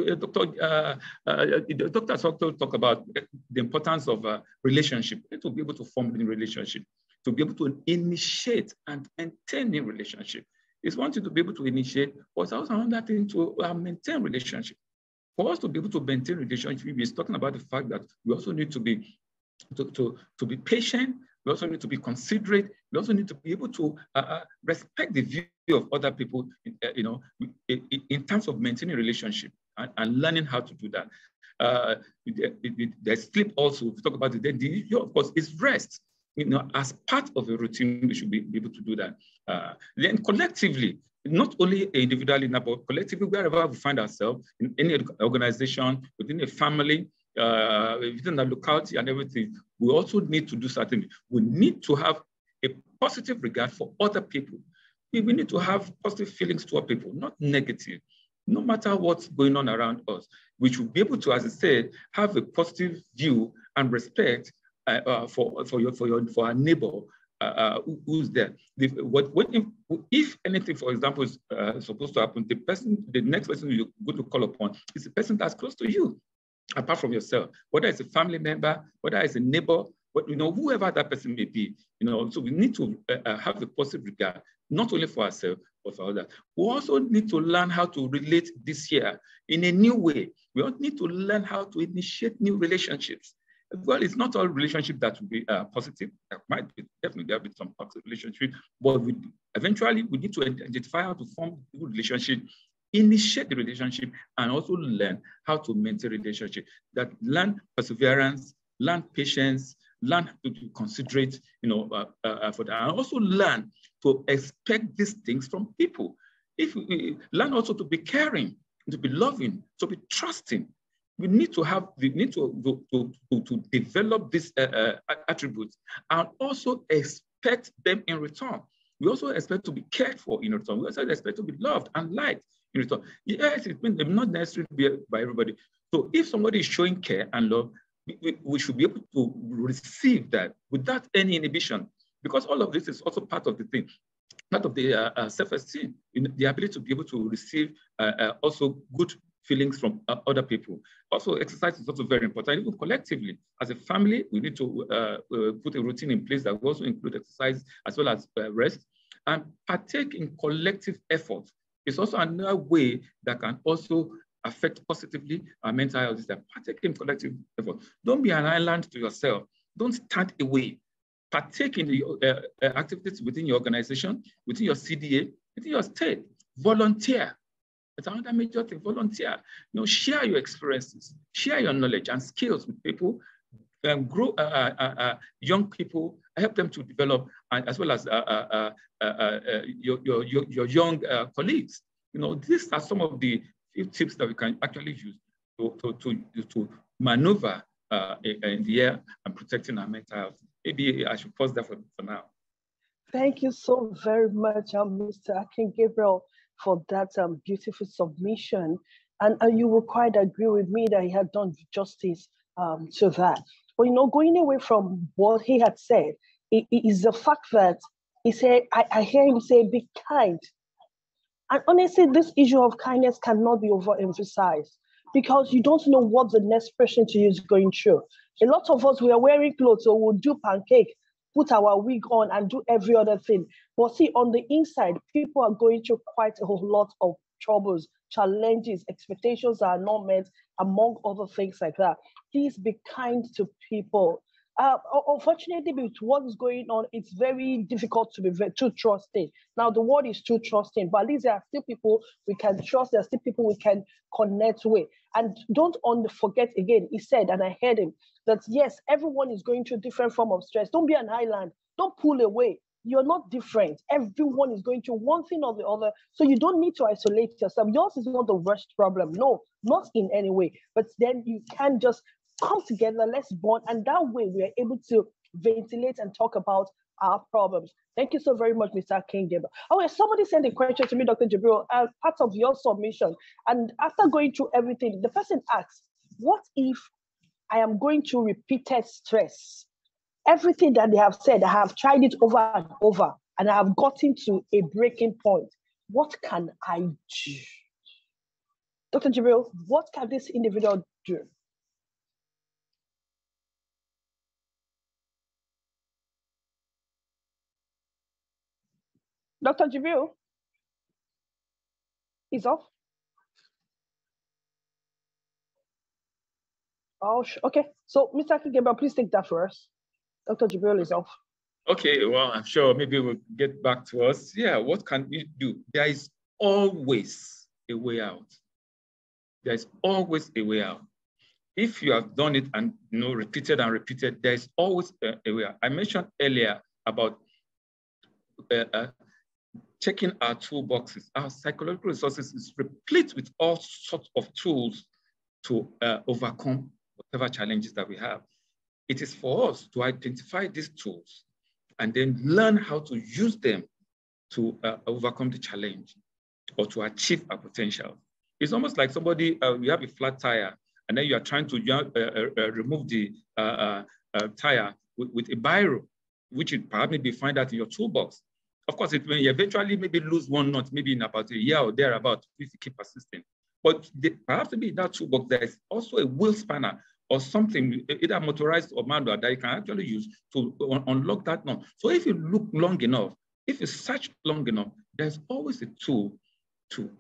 doctors also talk about the importance of relationship. To be able to form a relationship, to be able to initiate and maintain a relationship. It's one thing to be able to initiate, but also another thing to maintain relationship. For us to be able to maintain relationship, we're talking about the fact that we also need to be patient. We also need to be considerate. We also need to be able to respect the view of other people, in terms of maintaining a relationship and learning how to do that. There's sleep also. We talk about the issue, of course, is rest. As part of a routine, we should be able to do that. Then collectively, not only individually, but collectively, wherever we find ourselves, in any organization, within a family, within the locality and everything, we also need to do something. We need to have a positive regard for other people. We need to have positive feelings toward people, not negative. No matter what's going on around us, we should be able to, as I said, have a positive view and respect for our neighbor who's there. If anything, for example, is supposed to happen, the next person you're going to call upon is the person that's close to you, apart from yourself, whether it's a family member, whether it's a neighbor, but whoever that person may be. So we need to have a positive regard, not only for ourselves, but for others. We also need to learn how to relate this year in a new way. We also need to learn how to initiate new relationships. Well, it's not all relationships that will be positive. There might be, definitely there will be some toxic relationships, but eventually we need to identify how to form a good relationship, initiate the relationship, and also learn how to maintain relationship. That learn perseverance, learn patience, learn to be considerate, for that, and also learn to expect these things from people. If we learn also to be caring, to be loving, to be trusting. We need to develop these attributes and also expect them in return. We also expect to be cared for in return. We also expect to be loved and liked in return. Yes, it may not necessarily be by everybody. So if somebody is showing care and love, we should be able to receive that without any inhibition, because all of this is also part of the thing, part of the self-esteem, the ability to be able to receive also good feelings from other people. Also, exercise is also very important. Even collectively, as a family, we need to put a routine in place that will also include exercise as well as rest, and partake in collective effort. It's also another way that can also affect positively our mental health. That partake in collective effort. Don't be an island to yourself. Don't stand away. Partake in the activities within your organization, within your CDA, within your state. Volunteer. It's another major thing. Volunteer. Share your experiences, share your knowledge and skills with people, and grow young people, help them to develop, as well as your young colleagues. These are some of the few tips that we can actually use to maneuver in the air and protecting our mental health. Maybe I should pause there for now. Thank you so very much, Mr. Akin Gabriel, for that beautiful submission. And you will quite agree with me that he had done justice to that. But going away from what he had said, it is the fact that he said, I hear him say, be kind. And honestly, this issue of kindness cannot be overemphasized, because you don't know what the next person to you is going through. A lot of us, we are wearing clothes, so we'll do pancake, put our wig on and do every other thing. But see, on the inside, people are going through quite a whole lot of troubles, challenges, expectations that are not met, among other things like that. Please be kind to people. Unfortunately, with what is going on, it's very difficult to be too trusting. Now, the word is too trusting, but at least there are still people we can trust. There are still people we can connect with. And don't forget, again, he said, and I heard him, that yes, everyone is going through different form of stress. Don't be an island. Don't pull away. you're not different. Everyone is going through one thing or the other. So you don't need to isolate yourself. Yours is not the worst problem. No, not in any way. But then you can just come together, let's bond. And that way we are able to ventilate and talk about our problems. Thank you so very much, Mr. King Gabriel. Oh, somebody sent a question to me, Dr. Jibril, as part of your submission. And after going through everything, the person asks, what if I am going through repeated stress? Everything that they have said, I have tried it over and over, and I have gotten to a breaking point. What can I do? Dr. Jibril, what can this individual do? Dr. Jibril is off. Oh, okay. So, Mr. Gabriel, please take that for us. Dr. Jibril is off. Okay, well, I'm sure maybe we'll get back to us. Yeah, what can we do? There is always a way out. There is always a way out. If you have done it and repeated and repeated, there is always a way out. I mentioned earlier about checking our toolboxes. Our psychological resources is replete with all sorts of tools to overcome whatever challenges that we have. It is for us to identify these tools and then learn how to use them to overcome the challenge or to achieve our potential. It's almost like somebody, you have a flat tire, and then you are trying to remove the tire with a biro, which you perhaps maybe find out in your toolbox. Of course, it may eventually maybe lose one nut, maybe in about a year or thereabout, if you keep persisting. But perhaps maybe in that toolbox, there is also a wheel spanner or something, either motorized or manual, that you can actually use to unlock that nut. So if you look long enough, if you search long enough, there's always a tool to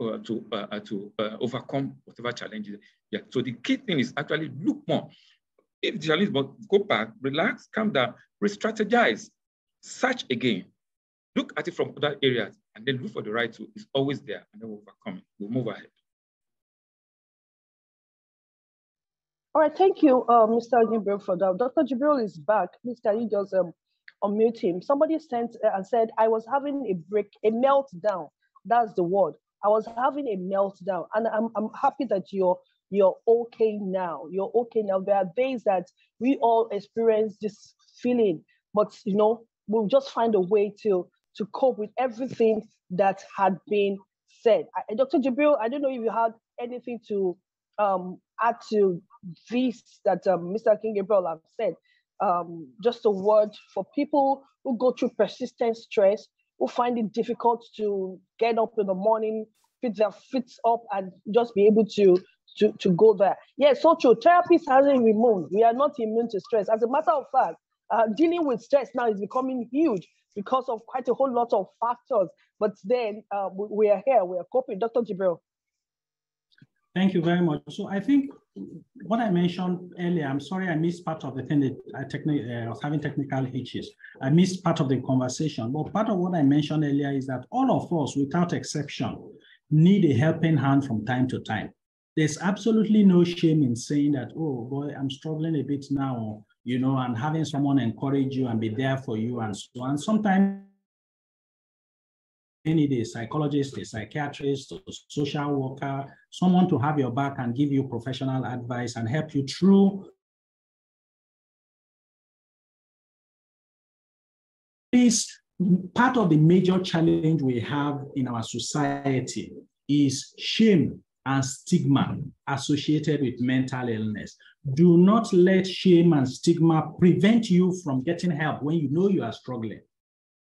overcome whatever challenges. Yeah. So the key thing is actually look more. If the challenge, but go back, relax, calm down, re-strategize, search again, look at it from other areas, and then look for the right tool. It's always there, and then we'll overcome it. We'll move ahead. All right, thank you, Mr. Jibril, for that. Dr. Jibril is back. Please, can you just unmute him? Somebody sent and said, I was having a meltdown. That's the word. I was having a meltdown, and I'm happy that you're okay now. You're okay now. There are days that we all experience this feeling, but we'll just find a way to cope with everything that had been said. Dr. Jibril, I don't know if you had anything to add to this that Mr. King Gabriel have said. Just a word for people who go through persistent stress, who find it difficult to get up in the morning, put their feet up, and just be able to go there. Yes, so true. Therapists hasn't removed. We are not immune to stress. As a matter of fact, dealing with stress now is becoming huge because of quite a whole lot of factors. But then we are here, we are coping. Dr. Jibril. Thank you very much. So I think what I mentioned earlier, I'm sorry I missed part of the thing that I was having technical hitches. I missed part of the conversation, but part of what I mentioned earlier is that all of us, without exception, need a helping hand from time to time. There's absolutely no shame in saying that, oh boy, I'm struggling a bit now, and having someone encourage you and be there for you and so on. Sometimes you need a psychologist, a psychiatrist, a social worker, someone to have your back and give you professional advice and help you through. This part of the major challenge we have in our society is shame and stigma associated with mental illness. Do not let shame and stigma prevent you from getting help when you know you are struggling.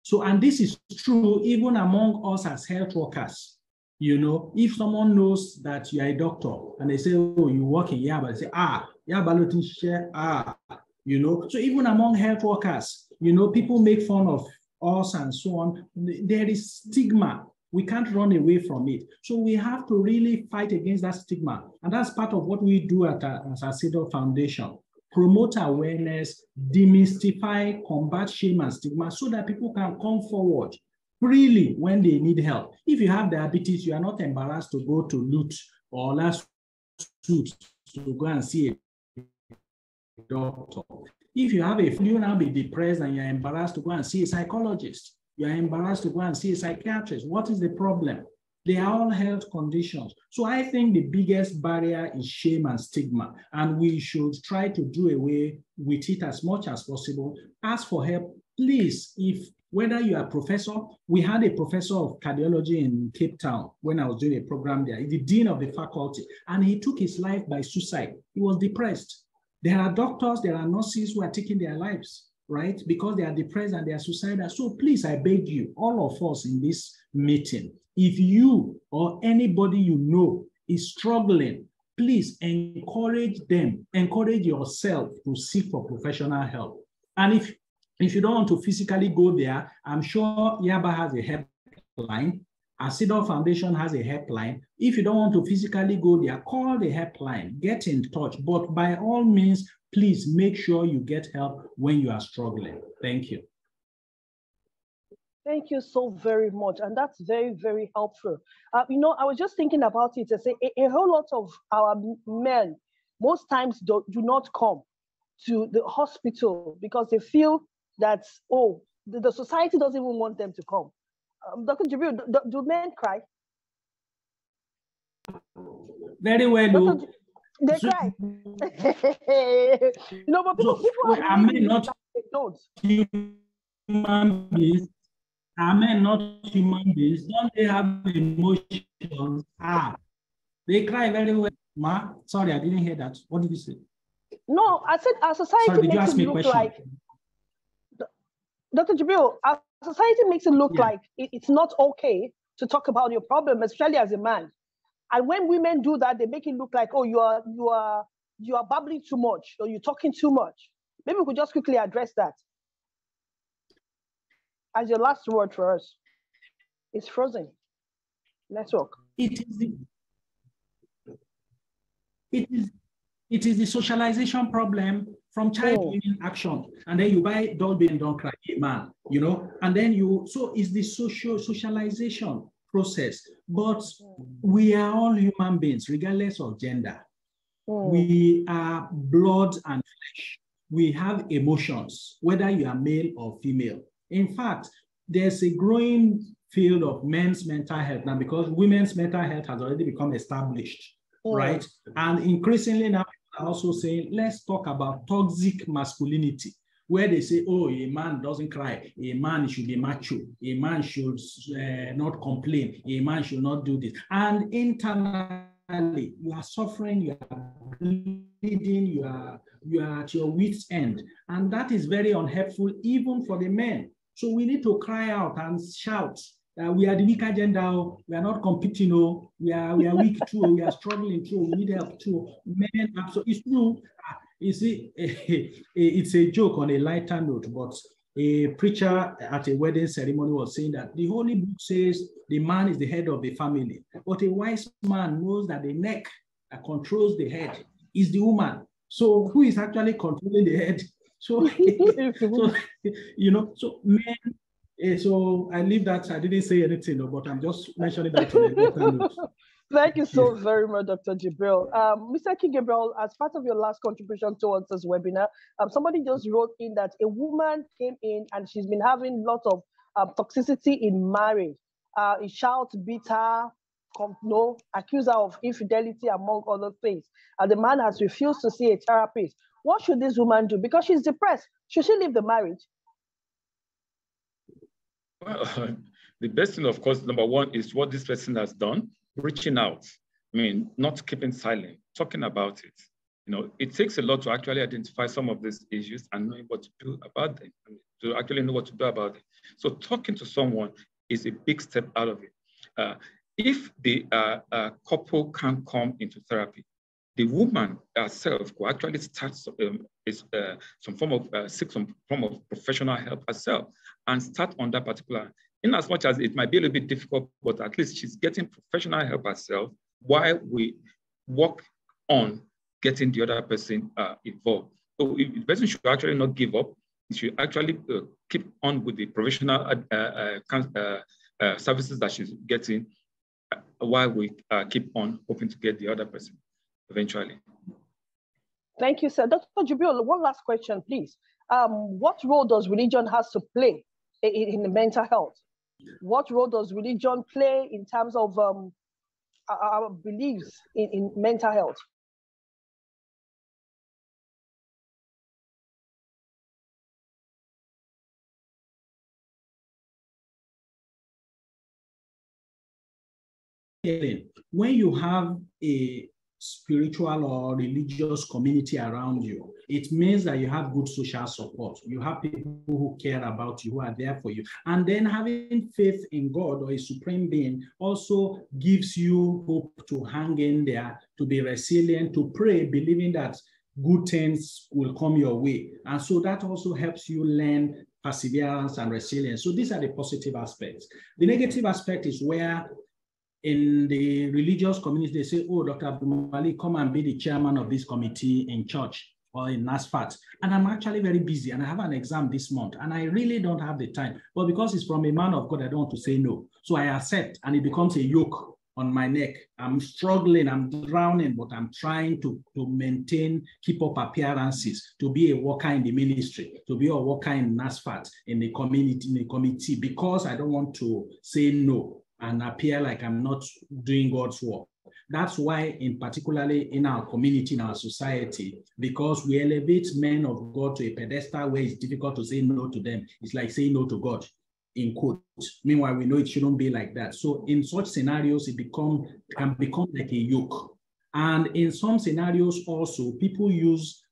So, and this is true even among us as health workers. If someone knows that you are a doctor and they say, oh, you work in Yaba, they say, so even among health workers, people make fun of us and so on. There is stigma. We can't run away from it. So we have to really fight against that stigma. And that's part of what we do at CEDAW Foundation. Promote awareness, demystify, combat shame and stigma so that people can come forward freely when they need help. If you have diabetes, you are not embarrassed to go to LUT or last suit to go and see a doctor. If you have you now be depressed and you're embarrassed to go and see a psychologist, you're embarrassed to go and see a psychiatrist. What is the problem? They are all health conditions. So I think the biggest barrier is shame and stigma, and we should try to do away with it as much as possible. Ask for help, please. If whether you are a professor, we had a professor of cardiology in Cape Town when I was doing a program there, the dean of the faculty, and he took his life by suicide. He was depressed. There are doctors, there are nurses who are taking their lives, right? Because they are depressed and they are suicidal. So please, I beg you, all of us in this meeting, if you or anybody you know is struggling, please encourage them, encourage yourself to seek for professional help. And if you don't want to physically go there, I'm sure Yaba has a helpline. Asidor Foundation has a helpline. If you don't want to physically go there, call the helpline, get in touch. But by all means, please make sure you get help when you are struggling. Thank you. Thank you so very much. And that's very, very helpful. You know, I was just thinking about it to say a whole lot of our men most times do not come to the hospital because they feel that, oh, the society doesn't even want them to come. Dr. Jibril, do men cry? Very well. They cry. No, but people are men not don't. Human beings? Are men not human beings? Don't they have emotions? They cry very well. Ma, sorry, I didn't hear that. What did you say? No, I said our society makes it look like. Dr. Jibril, our society makes it look like it's not okay to talk about your problem, especially as a man. And when women do that, they make it look like, oh, you are babbling too much, or you're talking too much. Maybe we could just quickly address that. As your last word for us. It's frozen. Network. It is the socialization problem from child action. And then you buy Don't Be and Don't Cry, man, you know, and then so it's the socialization process. But we are all human beings, regardless of gender. We are blood and flesh. We have emotions, whether you are male or female. In fact, there's a growing field of men's mental health now because women's mental health has already become established, right? And increasingly now, people are also saying, let's talk about toxic masculinity, where they say, oh, a man doesn't cry, a man should be macho, a man should not complain, a man should not do this. And internally, you are suffering, you are bleeding, you are at your wit's end. And that is very unhelpful even for the men. So we need to cry out and shout that we are the weaker gender, we are not competing, we are weak too, we are struggling too, we need help too. Men, so it's true. You see, it's a joke on a lighter note, but a preacher at a wedding ceremony was saying that the Holy Book says the man is the head of the family, but a wise man knows that the neck that controls the head is the woman. So who is actually controlling the head? So, you know, so men, so I leave that, I didn't say anything, but I'm just mentioning that to the Thank you so very much, Dr. Jibril. Mr. King Gabriel, as part of your last contribution towards this webinar, somebody just wrote in that a woman came in and she's been having lots of toxicity in marriage. He shout, beat her, accuse her of infidelity, among other things. And the man has refused to see a therapist. What should this woman do? Because she's depressed. Should she leave the marriage? Well, the best thing, of course, number one, is what this person has done, reaching out. I mean, not keeping silent, talking about it. You know, it takes a lot to actually identify some of these issues and knowing what to do about them, to actually know what to do about it. So talking to someone is a big step out of it. If the couple can't come into therapy, the woman herself will actually start some form of seek some form of professional help herself and start on that particular. In as much as it might be a little bit difficult, but at least she's getting professional help herself while we work on getting the other person involved. So the person should actually not give up. She should actually keep on with the professional services that she's getting while we keep on hoping to get the other person eventually. Thank you, sir. Dr. Jibril, one last question, please. What role does religion has to play in the mental health? What role does religion play in terms of our beliefs in mental health? When you have a spiritual or religious community around you, it means that you have good social support. You have people who care about you, who are there for you. And then having faith in God or a supreme being also gives you hope to hang in there, to be resilient, to pray, believing that good things will come your way. And so that also helps you learn perseverance and resilience. So these are the positive aspects. The negative aspect is where in the religious community, they say, oh, Dr. Abdul Malik, come and be the chairman of this committee in church or in NASFAT. And I'm actually very busy and I have an exam this month and I really don't have the time. But because it's from a man of God, I don't want to say no. So I accept and it becomes a yoke on my neck. I'm struggling, I'm drowning, but I'm trying to maintain, keep up appearances, to be a worker in the ministry, to be a worker in NASFAT, in the committee, because I don't want to say no and appear like I'm not doing God's work. That's why, in particularly in our community, in our society, because we elevate men of God to a pedestal where it's difficult to say no to them. It's like saying no to God, in quotes. Meanwhile, we know it shouldn't be like that. So in such scenarios, it can become like a yoke. And in some scenarios also, people use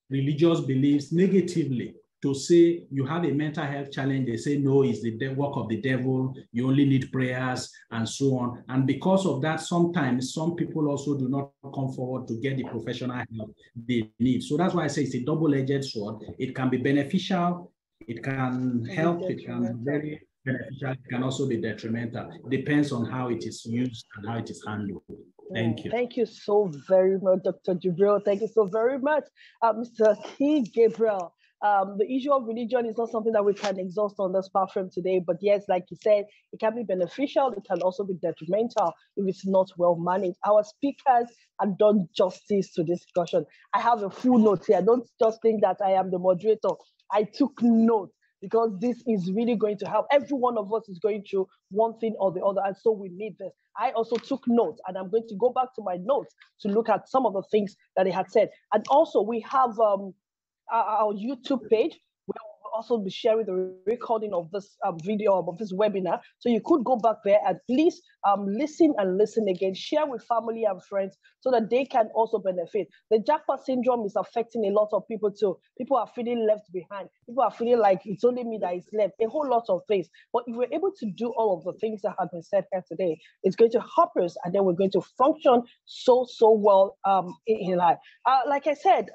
religious beliefs negatively to say you have a mental health challenge. They say, no, it's the work of the devil. You only need prayers and so on. And because of that, sometimes some people also do not come forward to get the professional help they need. So that's why I say it's a double-edged sword. It can be beneficial. It can help. It can be very beneficial. It can also be detrimental. It depends on how it is used and how it is handled. Thank you. Thank you so very much, Dr. Jibril. Thank you so very much, Mr. King Gabriel. The issue of religion is not something that we can exhaust on this platform today, but yes, like you said, it can be beneficial. It can also be detrimental if it's not well managed. Our speakers have done justice to this discussion. I have a full note here. Don't just think that I am the moderator. I took notes because this is really going to help. Every one of us is going through one thing or the other, and so we need this. I also took notes, and I'm going to go back to my notes to look at some of the things that he had said. And also, we have our YouTube page, where we'll also be sharing the recording of this video, of this webinar. So you could go back there and please listen again, share with family and friends so that they can also benefit. The jackpot syndrome is affecting a lot of people too. People are feeling left behind. People are feeling like it's only me that is left, a whole lot of things. But if we're able to do all of the things that have been said here today, it's going to help us, and then we're going to function so well in life. Like I said,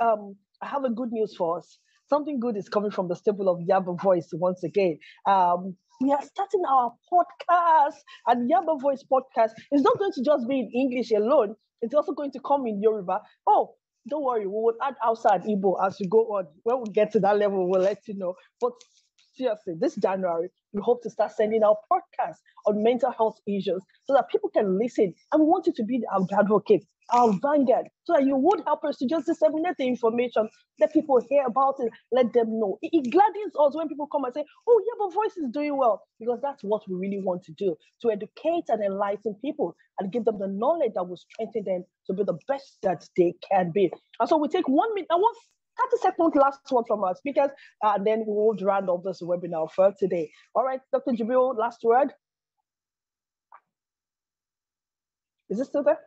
I have a good news for us. Something good is coming from the stable of Yaba Voice once again. We are starting our podcast, and Yaba Voice podcast is not going to just be in English alone. It's also going to come in Yoruba. Oh, don't worry, we will add Hausa and Igbo as we go on. When we get to that level, we'll let you know. But seriously, this January, we hope to start sending out podcasts on mental health issues so that people can listen. And we want you to be our advocate, our vanguard, so that you would help us to just disseminate the information, let people hear about it, let them know. It gladdens us when people come and say, oh, yeah, but Voice is doing well, because that's what we really want to do, to educate and enlighten people and give them the knowledge that will strengthen them to be the best that they can be. And so we take 1 minute, and 30-second last one from our speakers, and then we will round off this webinar for today. All right, Dr. Jibril, last word. Is it still there?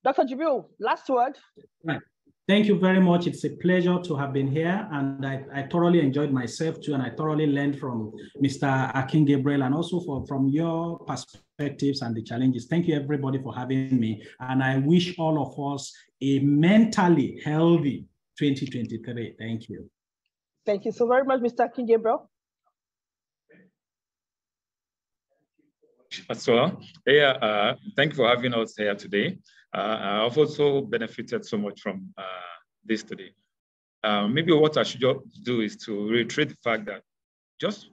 Dr. Jibril, last word. Right. Thank you very much. It's a pleasure to have been here, and I thoroughly enjoyed myself too, and I thoroughly learned from Mr. Akin Gabriel, and also from your perspectives and the challenges. Thank you, everybody, for having me, and I wish all of us a mentally healthy 2023. Thank you. Thank you so very much, Mr. Akin Gabriel. As well. Yeah, thank you for having us here today. I've also benefited so much from this today. Maybe what I should do is to reiterate the fact that just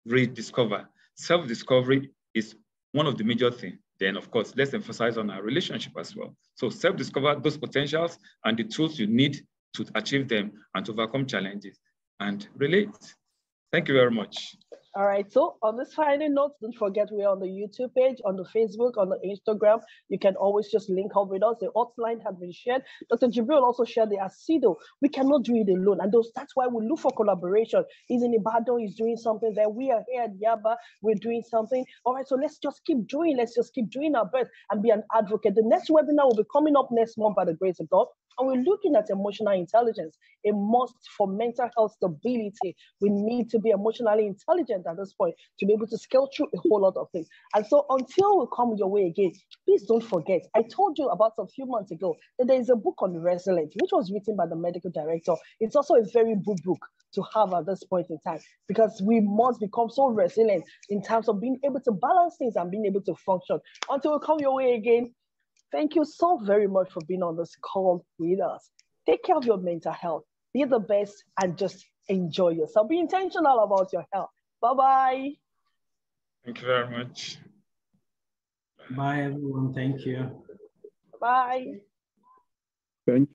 rediscover. Self-discovery is one of the major things then of course, let's emphasize on our relationship as well. So self-discover those potentials and the tools you need to achieve them and to overcome challenges and relate. Thank you very much. All right, so on this final note, don't forget we're on the YouTube page, on the Facebook, on the Instagram. You can always just link up with us. The hotline has been shared. Dr. Jibril also shared the ASIDO. We cannot do it alone, and that's why we look for collaboration. He's in Ibadan, he's doing something there. We are here at Yaba, we're doing something. All right, so let's just keep doing. Let's just keep doing our best and be an advocate. The next webinar will be coming up next month by the grace of God. And we're looking at emotional intelligence, a must for mental health stability. We need to be emotionally intelligent at this point to be able to scale through a whole lot of things. And so until we come your way again, please don't forget, I told you about a few months ago that there is a book on resilience, which was written by the medical director. It's also a very good book to have at this point in time, because we must become so resilient in terms of being able to balance things and being able to function. Until we come your way again, thank you so very much for being on this call with us. Take care of your mental health. Be the best and just enjoy yourself. Be intentional about your health. Bye-bye. Thank you very much. Bye, everyone. Thank you. Bye. Thank you.